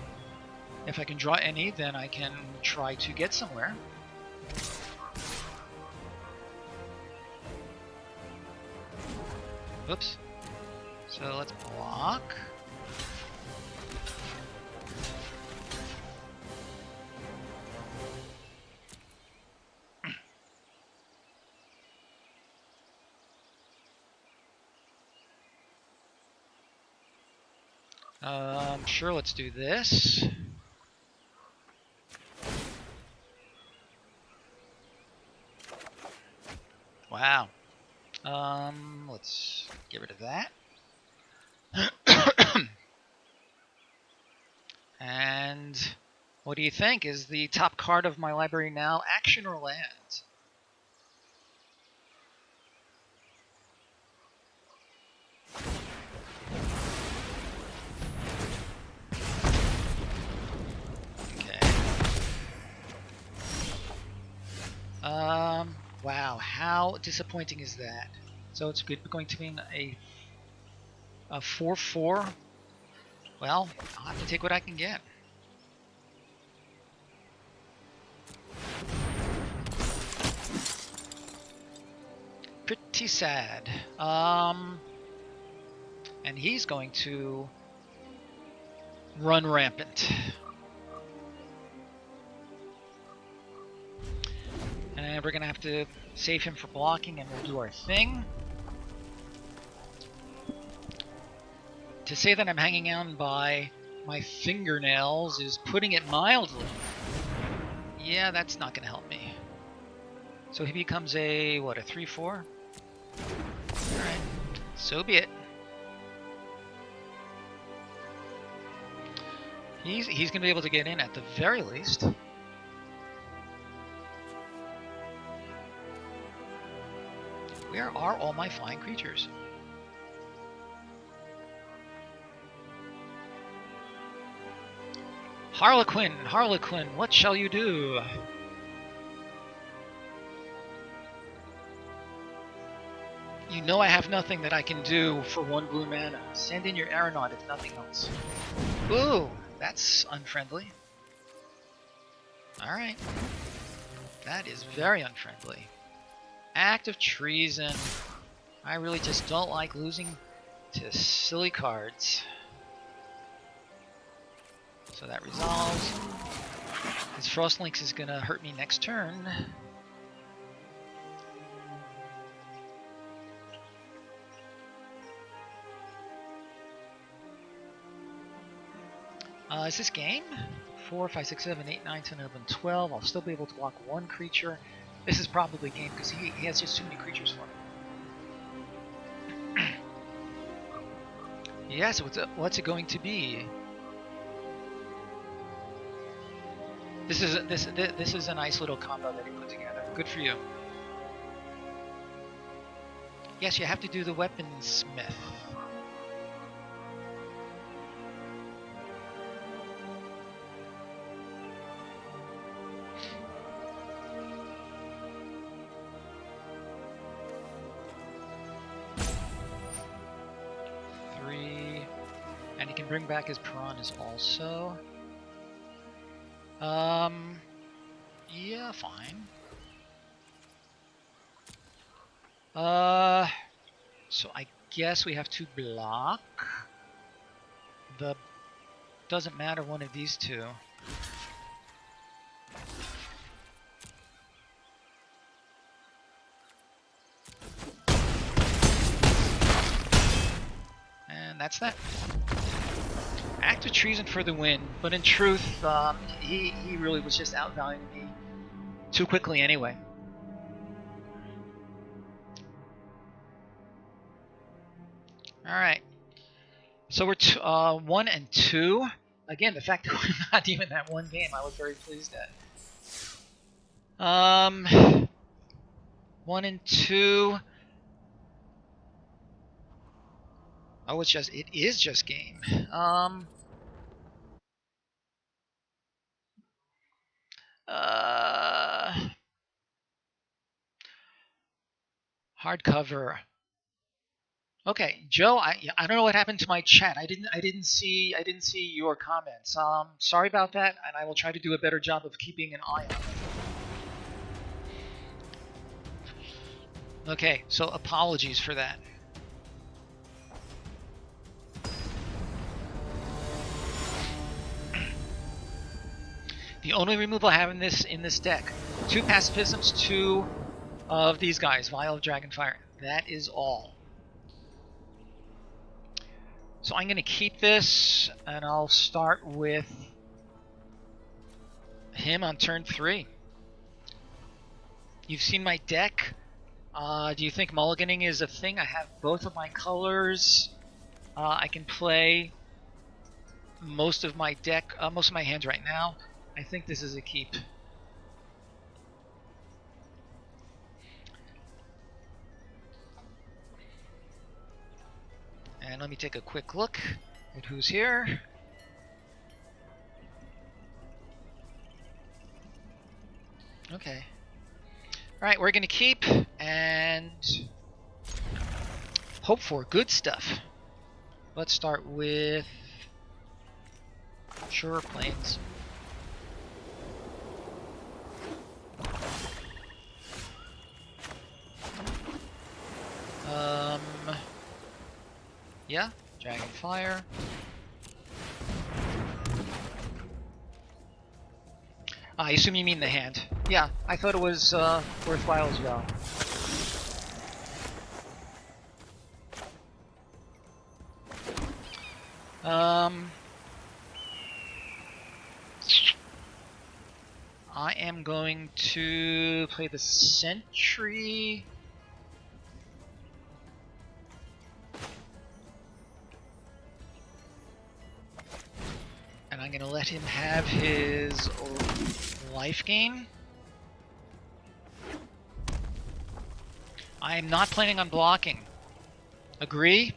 If I can draw any, then I can try to get somewhere. Oops. So let's block. Sure, let's do this. Wow. Let's get rid of that. And what do you think? Is the top card of my library now action or land? Wow, how disappointing is that? So it's going to mean a 4/4. Well, I'll have to take what I can get. Pretty sad. And he's going to run rampant. And we're going to have to save him for blocking, and we'll do our thing. To say that I'm hanging on by my fingernails is putting it mildly. Yeah, that's not going to help me. So he becomes a, what, a 3/4? Alright, so be it. He's going to be able to get in at the very least. Where are all my flying creatures? Harlequin, Harlequin, what shall you do? You know I have nothing that I can do for 1 blue mana. Send in your aeronaut if nothing else. Ooh, that's unfriendly. Alright. That is very unfriendly. Act of treason. I really just don't like losing to silly cards. So that resolves. His Frostlinks is gonna hurt me next turn. Is this game? 4, 5, 6, 7, 8, 9, 10, 11, 12. I'll still be able to block 1 creature. This is probably game because he has just too many creatures for me. Yeah, so what's it going to be? This is a nice little combo that he put together. Good for you. Yes, you have to do the weaponsmith. Bring back his piranhas also. Yeah, fine. So I guess we have to block. Doesn't matter one of these two. And that's that. Act of treason for the win, but in truth, he really was just outvaluing me too quickly anyway. Alright. So we're 1 and 2. Again, the fact that we're not even that one game, I was very pleased at. 1 and 2. Oh, it is just game. Hardcover. Okay, Joe, I don't know what happened to my chat. I didn't see your comments. Sorry about that, and I will try to do a better job of keeping an eye on it. Okay, so apologies for that. The only removal I have in this deck, 2 pacifisms, 2 of these guys, Vial of Dragonfire. That is all. So I'm going to keep this, and I'll start with him on turn 3. You've seen my deck. Do you think mulliganing is a thing? I have both of my colors. I can play most of my deck, most of my hands right now. I think this is a keep. And let me take a quick look at who's here. Okay. Alright, we're going to keep and hope for good stuff. Let's start with Sure Plains. Yeah, Dragonfire. I assume you mean the hand. Yeah, I thought it was worthwhile as well. I am going to play the Sentry. And I'm going to let him have his life gain. I am not planning on blocking. Agree?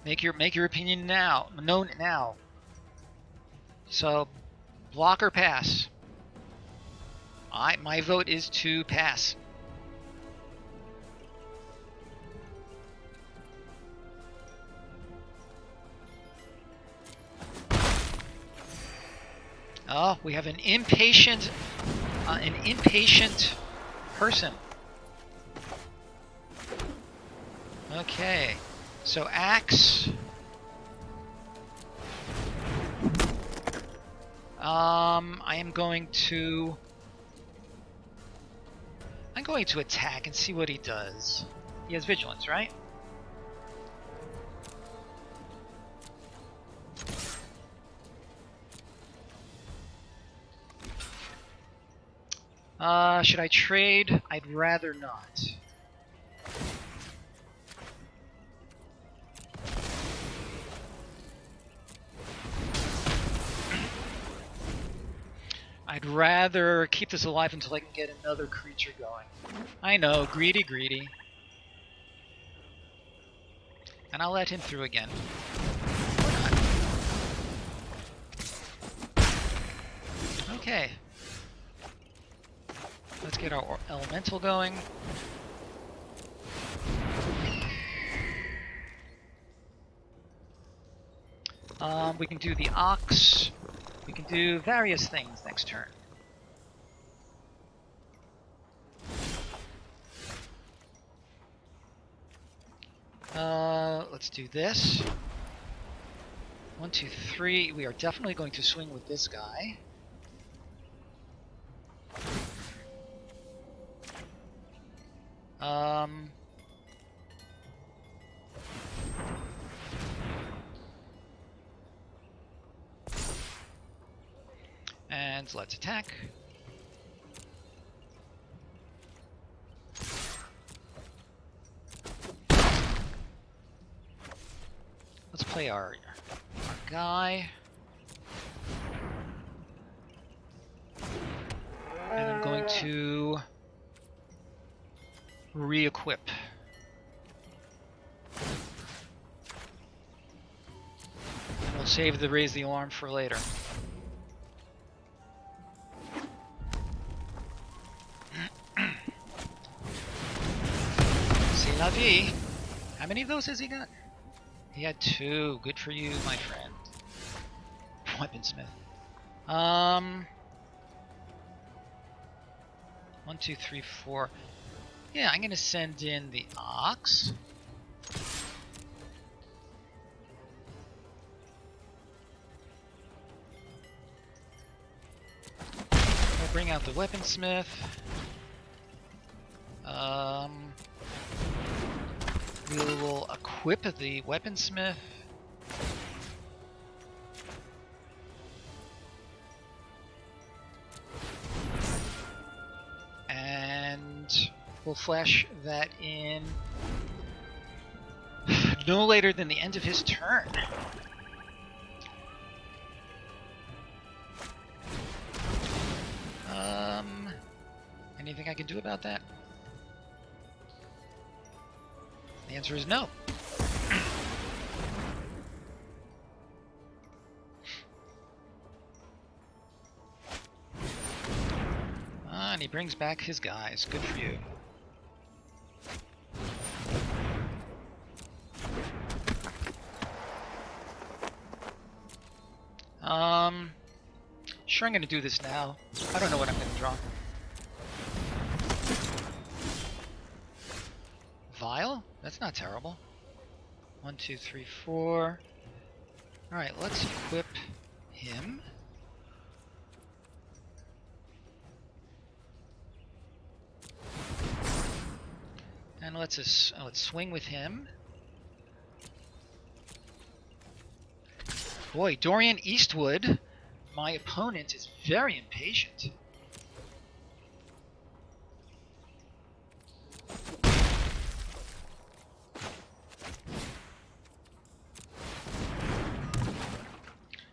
Make your opinion now. Known now. So, block or pass? My vote is to pass. Oh, we have an impatient person. Okay, so axe. I am going to. I'm going to attack and see what he does. He has vigilance, right? Should I trade? I'd rather not. I'd rather keep this alive until I can get another creature going. I know, greedy, greedy. And I'll let him through again. Or not. Okay. Let's get our elemental going. We can do the ox. We can do various things next turn. Let's do this. 1, 2, 3. We are definitely going to swing with this guy. And let's attack. Let's play our guy. And I'm going to re-equip. We'll save the raise the alarm for later. C'est la vie. How many of those has he got? He had 2. Good for you, my friend. Weaponsmith. 1, 2, 3, 4. Yeah, I'm gonna send in the ox. We'll bring out the weaponsmith. We will equip the weaponsmith. And we'll flash that in no later than the end of his turn. Anything I can do about that? The answer is no. And he brings back his guys. Good for you. Sure, I'm going to do this now. I don't know what I'm going to draw. Vial? That's not terrible. 1, 2, 3, 4. Alright, let's equip him. And let's swing with him. Boy, Dorian Eastwood, my opponent, is very impatient.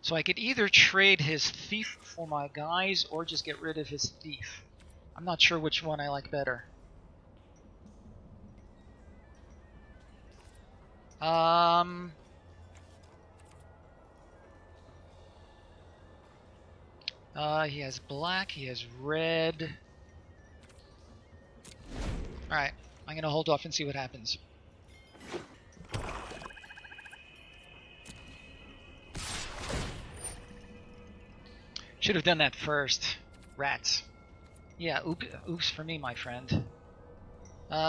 So I could either trade his thief for my guys or just get rid of his thief. I'm not sure which one I like better. He has black, he has red. Alright, I'm gonna hold off and see what happens. Should have done that first. Rats. Yeah, oops for me, my friend.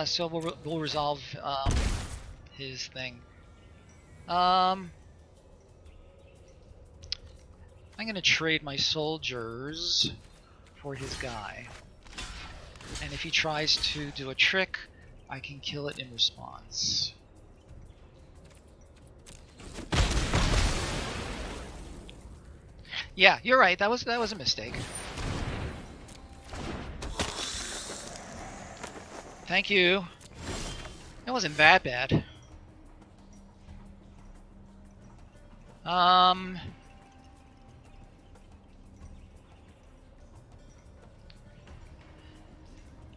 So we'll resolve his thing. I'm gonna trade my soldiers for his guy. And if he tries to do a trick, I can kill it in response. Yeah, you're right. That was a mistake. Thank you. It wasn't that bad.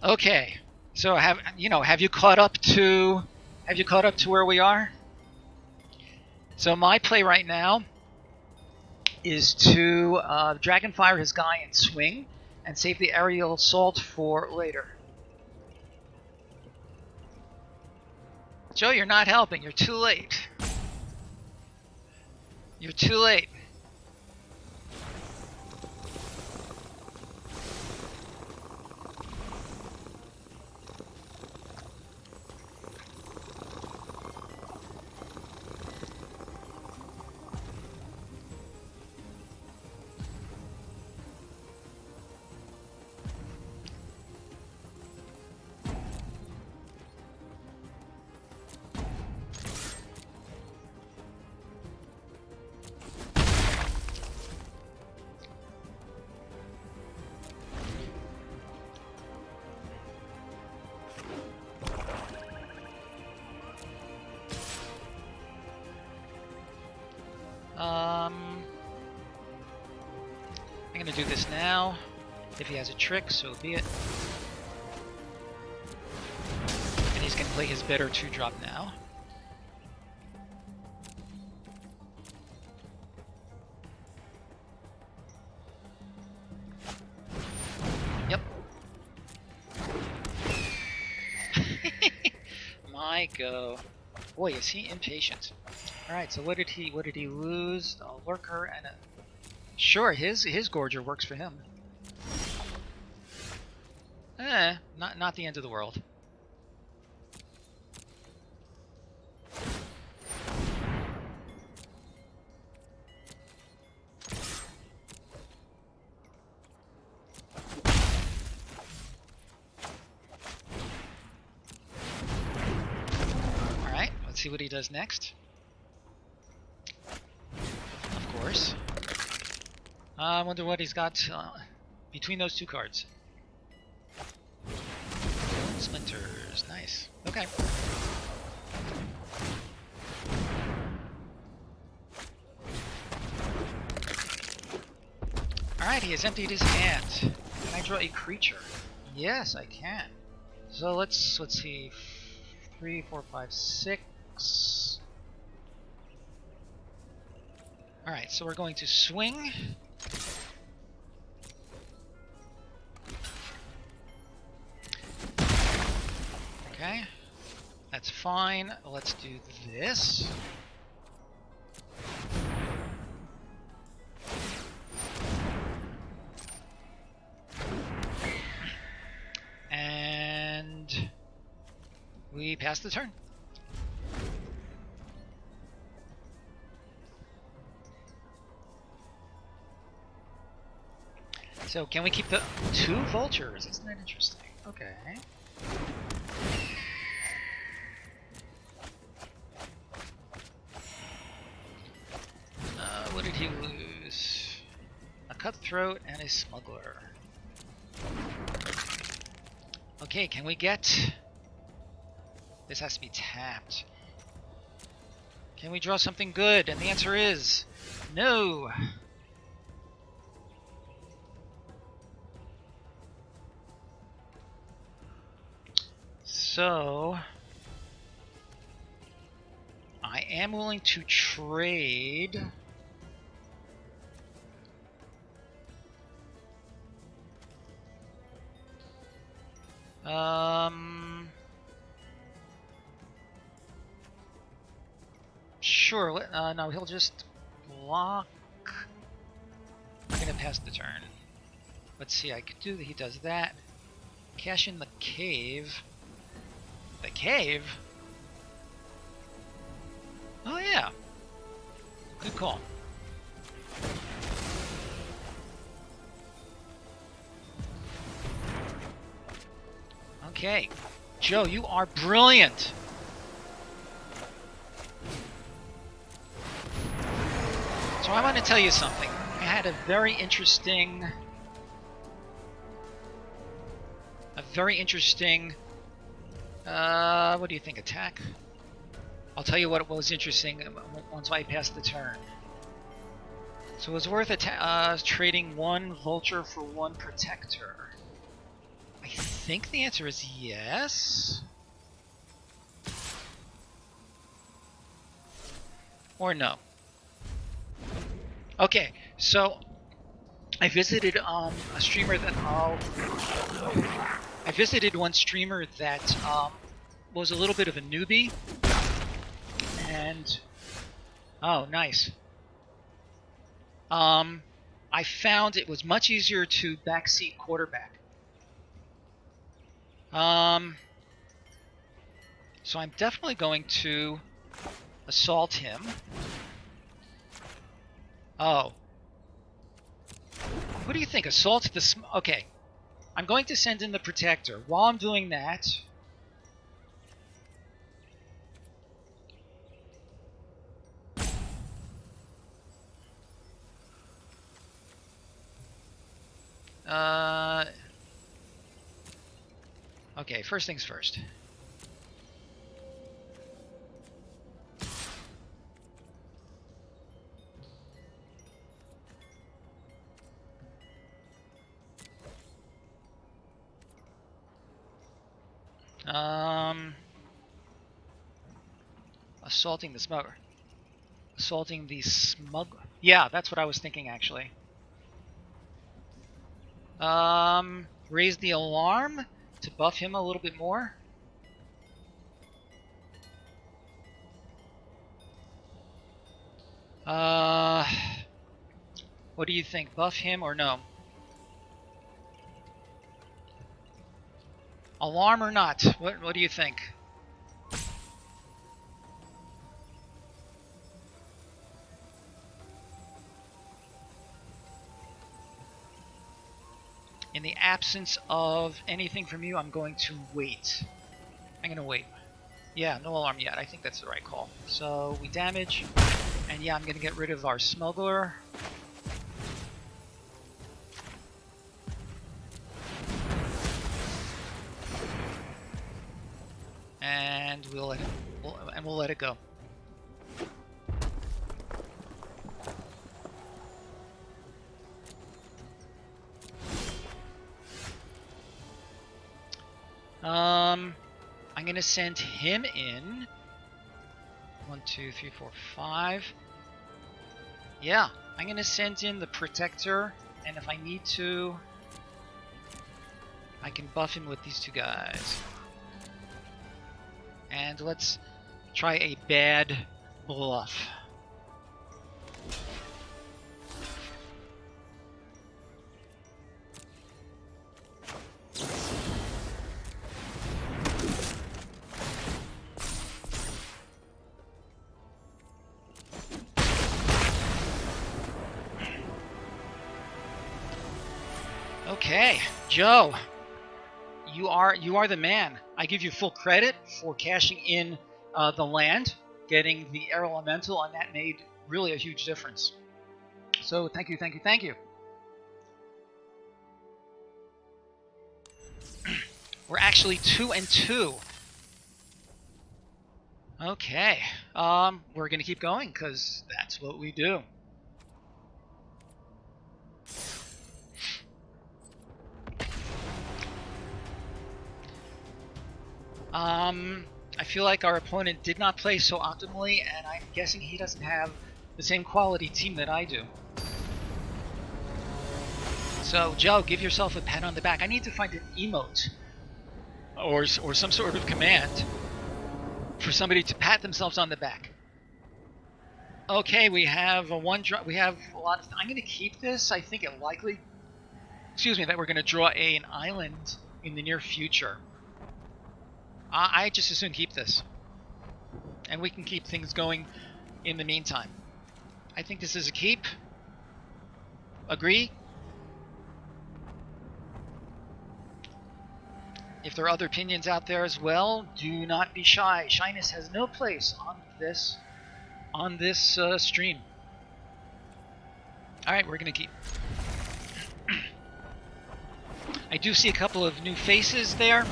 Okay. So have you caught up to where we are? So my play right now is to Dragonfire his guy and swing, and save the aerial assault for later. Joe, you're not helping. You're too late. You're too late. do this now. If he has a trick, so be it. And he's gonna play his better 2-drop now. Yep. My go. Boy, is he impatient. Alright, so what did he lose? A lurker and a... Sure, his Gorger works for him. Not the end of the world. Alright, let's see what he does next. Of course. I wonder what he's got between those 2 cards. Splinters, nice. Okay. Alright, he has emptied his hand. Can I draw a creature? Yes, I can. So let's see. 3, 4, 5, 6. Alright, so we're going to swing. Okay, that's fine. Let's do this. And we pass the turn. So can we keep the 2 vultures? Isn't that interesting? Okay. What did he lose? A cutthroat and a smuggler. Okay, can we get... This has to be tapped. Can we draw something good? And the answer is... no! So... I am willing to trade... Sure, no, he'll just block. I'm gonna pass the turn. Let's see, I could do, he does that. Cash in the cave. The cave? Oh yeah. Good call. Okay. Joe, you are brilliant. So I want to tell you something. I had a very interesting... what do you think, attack? I'll tell you what was interesting once I passed the turn. So it was worth trading 1 vulture for 1 protector. I think the answer is yes. Or no. Okay, so I visited a streamer that I visited one streamer that was a little bit of a newbie, and oh, nice. I found it was much easier to backseat quarterback. So I'm definitely going to assault him. Oh. What do you think? Assault the okay. I'm going to send in the protector. While I'm doing that... Okay, first things first. Assaulting the smuggler. Assaulting the smuggler. Yeah, that's what I was thinking, actually. Raise the alarm to buff him a little bit more. What do you think? Buff him or no? Alarm or not? What do you think? In the absence of anything from you, I'm going to wait. I'm going to wait. Yeah, no alarm yet. I think that's the right call. So we damage. And yeah, I'm going to get rid of our smuggler. And we'll let it go. I'm gonna send him in. 1, 2, 3, 4, 5. Yeah, I'm gonna send in the protector, and if I need to, I can buff him with these two guys. And let's try a bad bluff. Okay, Joe, you are the man. I give you full credit for cashing in the land, getting the air elemental, and that made really a huge difference. So thank you, thank you, thank you. We're actually 2-2. Okay, we're gonna keep going because that's what we do. I feel like our opponent did not play so optimally, and I'm guessing he doesn't have the same quality team that I do. So, Joe, give yourself a pat on the back. I need to find an emote or some sort of command for somebody to pat themselves on the back. Okay, we have we have a lot of. I'm going to keep this. I think it likely. Excuse me, that we're going to draw an island in the near future. I just as soon keep this. And we can keep things going in the meantime. I think this is a keep. Agree? If there are other opinions out there as well, do not be shy. Shyness has no place on this stream. Alright, we're going to keep. I do see a couple of new faces there.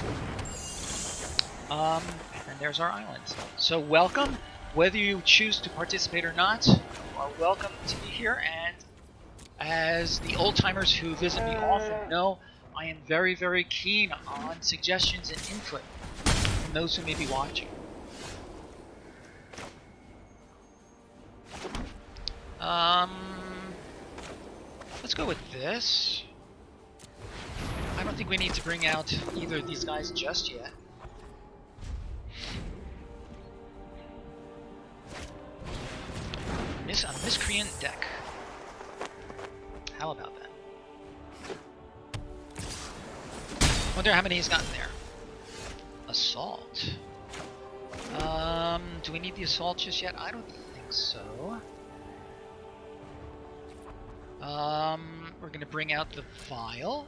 And there's our island. So welcome. Whether you choose to participate or not, you are welcome to be here. And as the old-timers who visit me often know, I am very, very keen on suggestions and input from those who may be watching. Let's go with this. I don't think we need to bring out either of these guys just yet. A miscreant deck. How about that? Wonder how many he's gotten there. Assault. Do we need the assault just yet? I don't think so. We're gonna bring out the vial.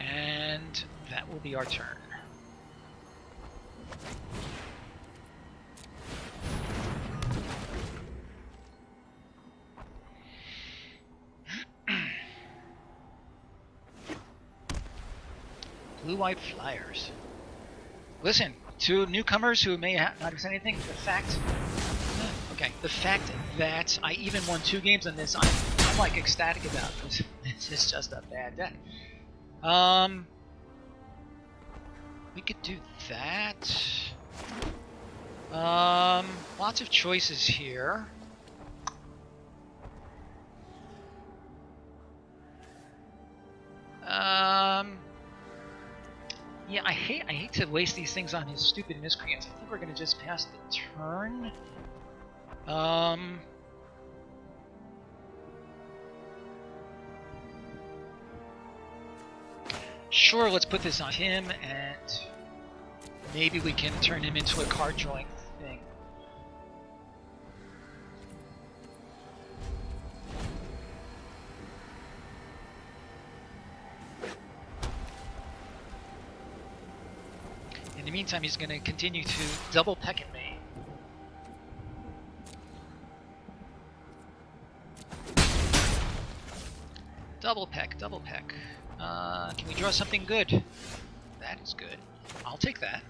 And that will be our turn. Blue-white flyers. Listen, to newcomers who may not have said anything, the fact that I even won 2 games on this, I'm like ecstatic about because it's just a bad deck. We could do that. Lots of choices here. Yeah, I hate to waste these things on his stupid miscreants. I think we're gonna just pass the turn. Sure, let's put this on him, and maybe we can turn him into a card drawing thing. In the meantime, he's going to continue to double peck at me. Double peck, double peck. Can we draw something good? That is good. I'll take that.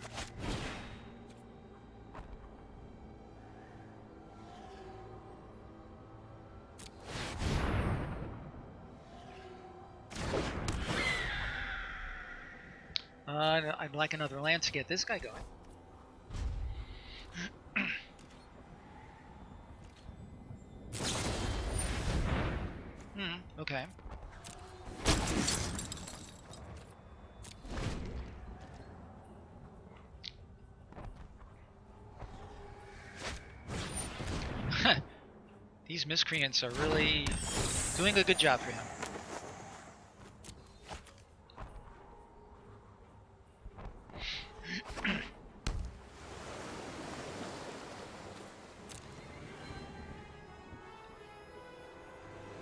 I'd like another land to get this guy going. Okay. These miscreants are really doing a good job for him.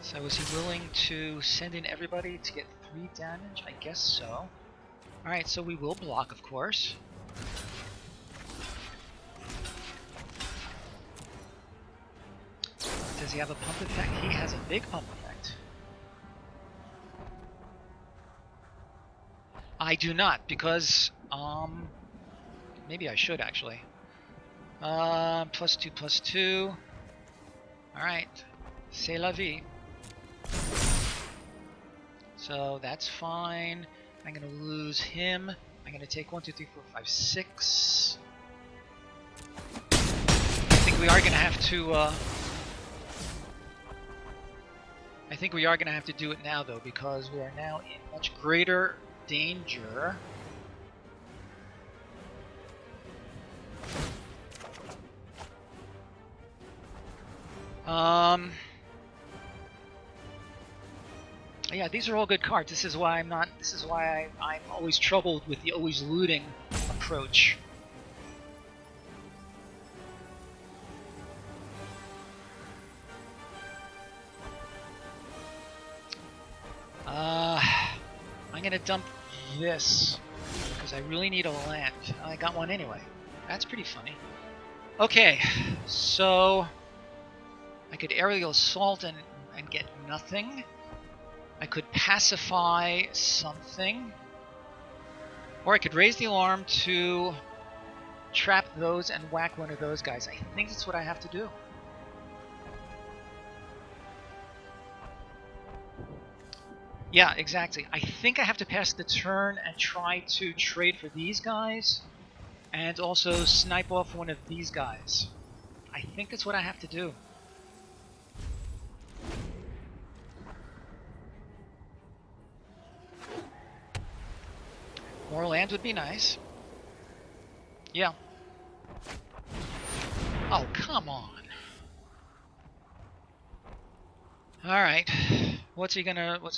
So is he willing to send in everybody to get 3 damage? I guess so. Alright, so we will block, of course. Does he have a pump effect? He has a big pump effect. I do not, because maybe I should actually. +2/+2. Alright. C'est la vie. So that's fine. I'm gonna lose him. I'm gonna take 1, 2, 3, 4, 5, 6. I think we are gonna have to I think we are gonna have to do it now though, because we are now in much greater danger. Yeah, these are all good cards. This is why I'm always troubled with the always looting approach. I'm gonna dump this because I really need a land. I got one anyway. That's pretty funny. Okay, so I could aerial assault and get nothing. I could pacify something, or I could raise the alarm to trap those and whack one of those guys. I think that's what I have to do. Yeah, exactly. I think I have to pass the turn and try to trade for these guys and also snipe off one of these guys. I think that's what I have to do. More land would be nice. Yeah. Oh, come on. Alright. What's he gonna do?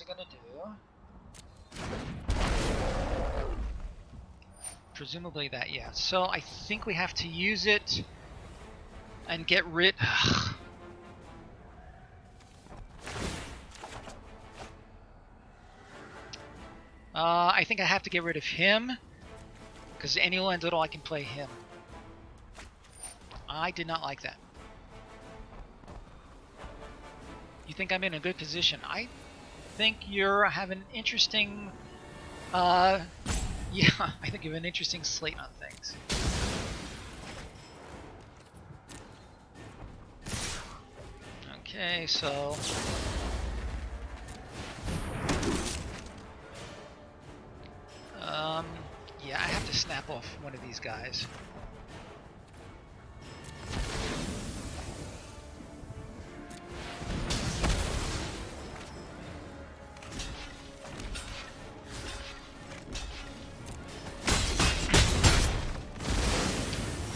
Presumably that, yeah. So I think we have to use it and get rid. I think I have to get rid of him, because any land at all I can play him. I did not like that. You think I'm in a good position? I think you're having an interesting, yeah, I think you have an interesting slate on things. Okay, so off one of these guys.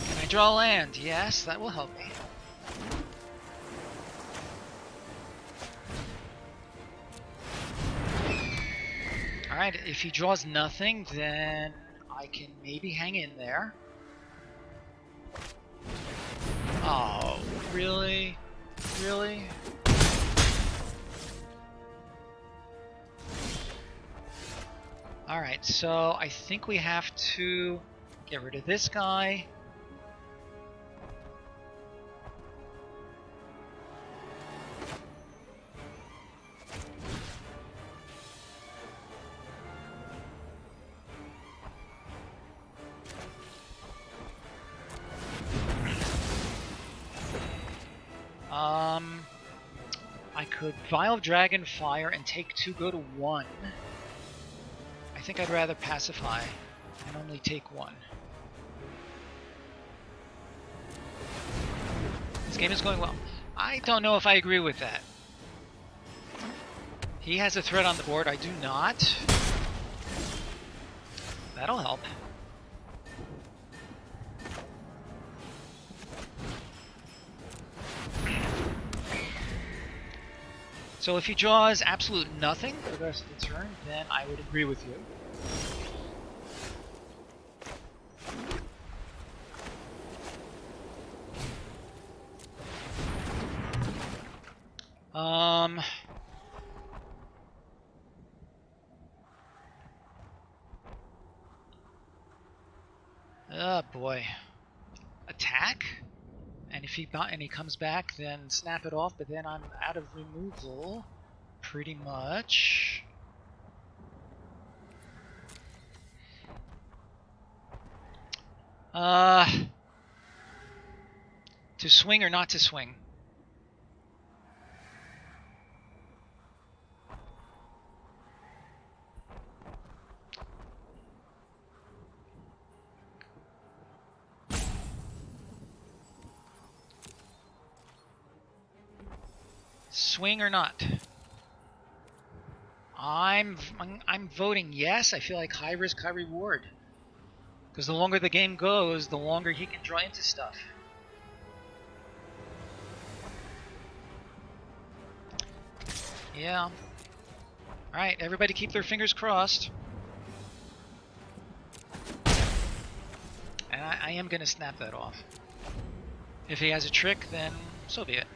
Can I draw land? Yes, that will help me. Alright, if he draws nothing, then I can maybe hang in there. Oh, really? Really? Alright, so I think we have to get rid of this guy. I could Vial of Dragon Fire and take 2, go to 1. I think I'd rather pacify and only take 1. This game is going well. I don't know if I agree with that. He has a threat on the board, I do not. That'll help. So if he draws absolute nothing for the rest of the turn, then I would agree with you. Oh boy. Attack? And if he comes back, then snap it off, but then I'm out of removal, pretty much. To swing or not to swing? Swing or not? I'm voting yes. I feel like high risk, high reward. Because the longer the game goes, the longer he can draw into stuff. Yeah. Alright, everybody keep their fingers crossed. And I am going to snap that off. If he has a trick, then so be it.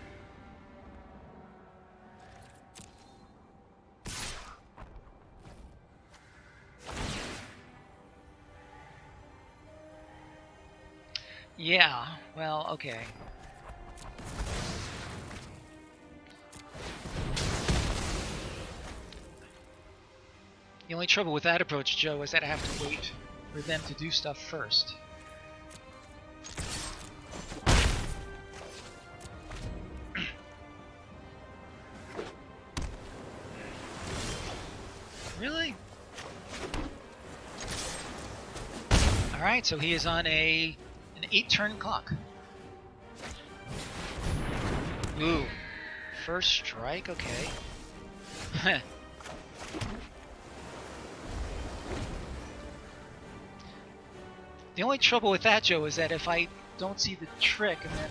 Yeah, well, okay. The only trouble with that approach, Joe, is that I have to wait for them to do stuff first. Really? Alright, so he is on an 8-turn clock. Ooh. First strike, okay. The only trouble with that, Joe, is that if I don't see the trick and then...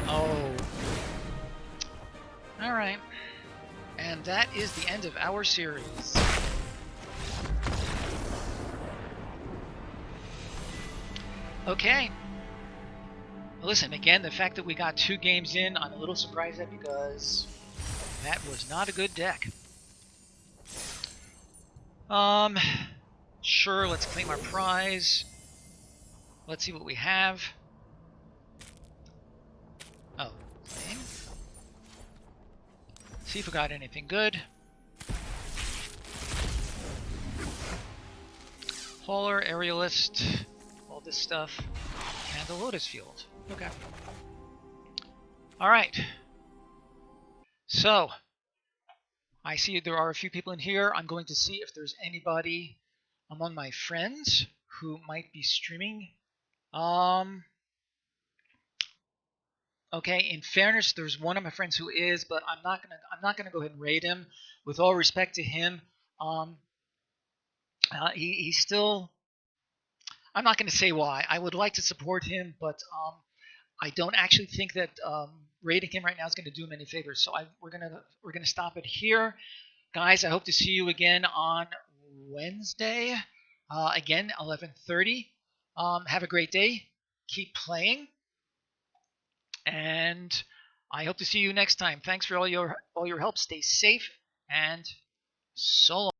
Oh. Alright. And that is the end of our series. Okay. Listen, again, the fact that we got 2 games in, I'm a little surprised at because that was not a good deck. Sure, let's claim our prize. Let's see what we have. Oh, claim. See if we got anything good. Hauler, Aerialist, all this stuff, and the Lotus Field. Okay. Alright. So, I see there are a few people in here. I'm going to see if there's anybody among my friends who might be streaming. Okay, in fairness, there's one of my friends who is, but I'm not gonna go ahead and raid him. With all respect to him, he's still. I'm not gonna say why. I would like to support him, but I don't actually think that raiding him right now is gonna do him any favors. So we're gonna stop it here, guys. I hope to see you again on Wednesday. Again, 11:30. Have a great day. Keep playing. And I hope to see you next time. Thanks for all your help. Stay safe and so long.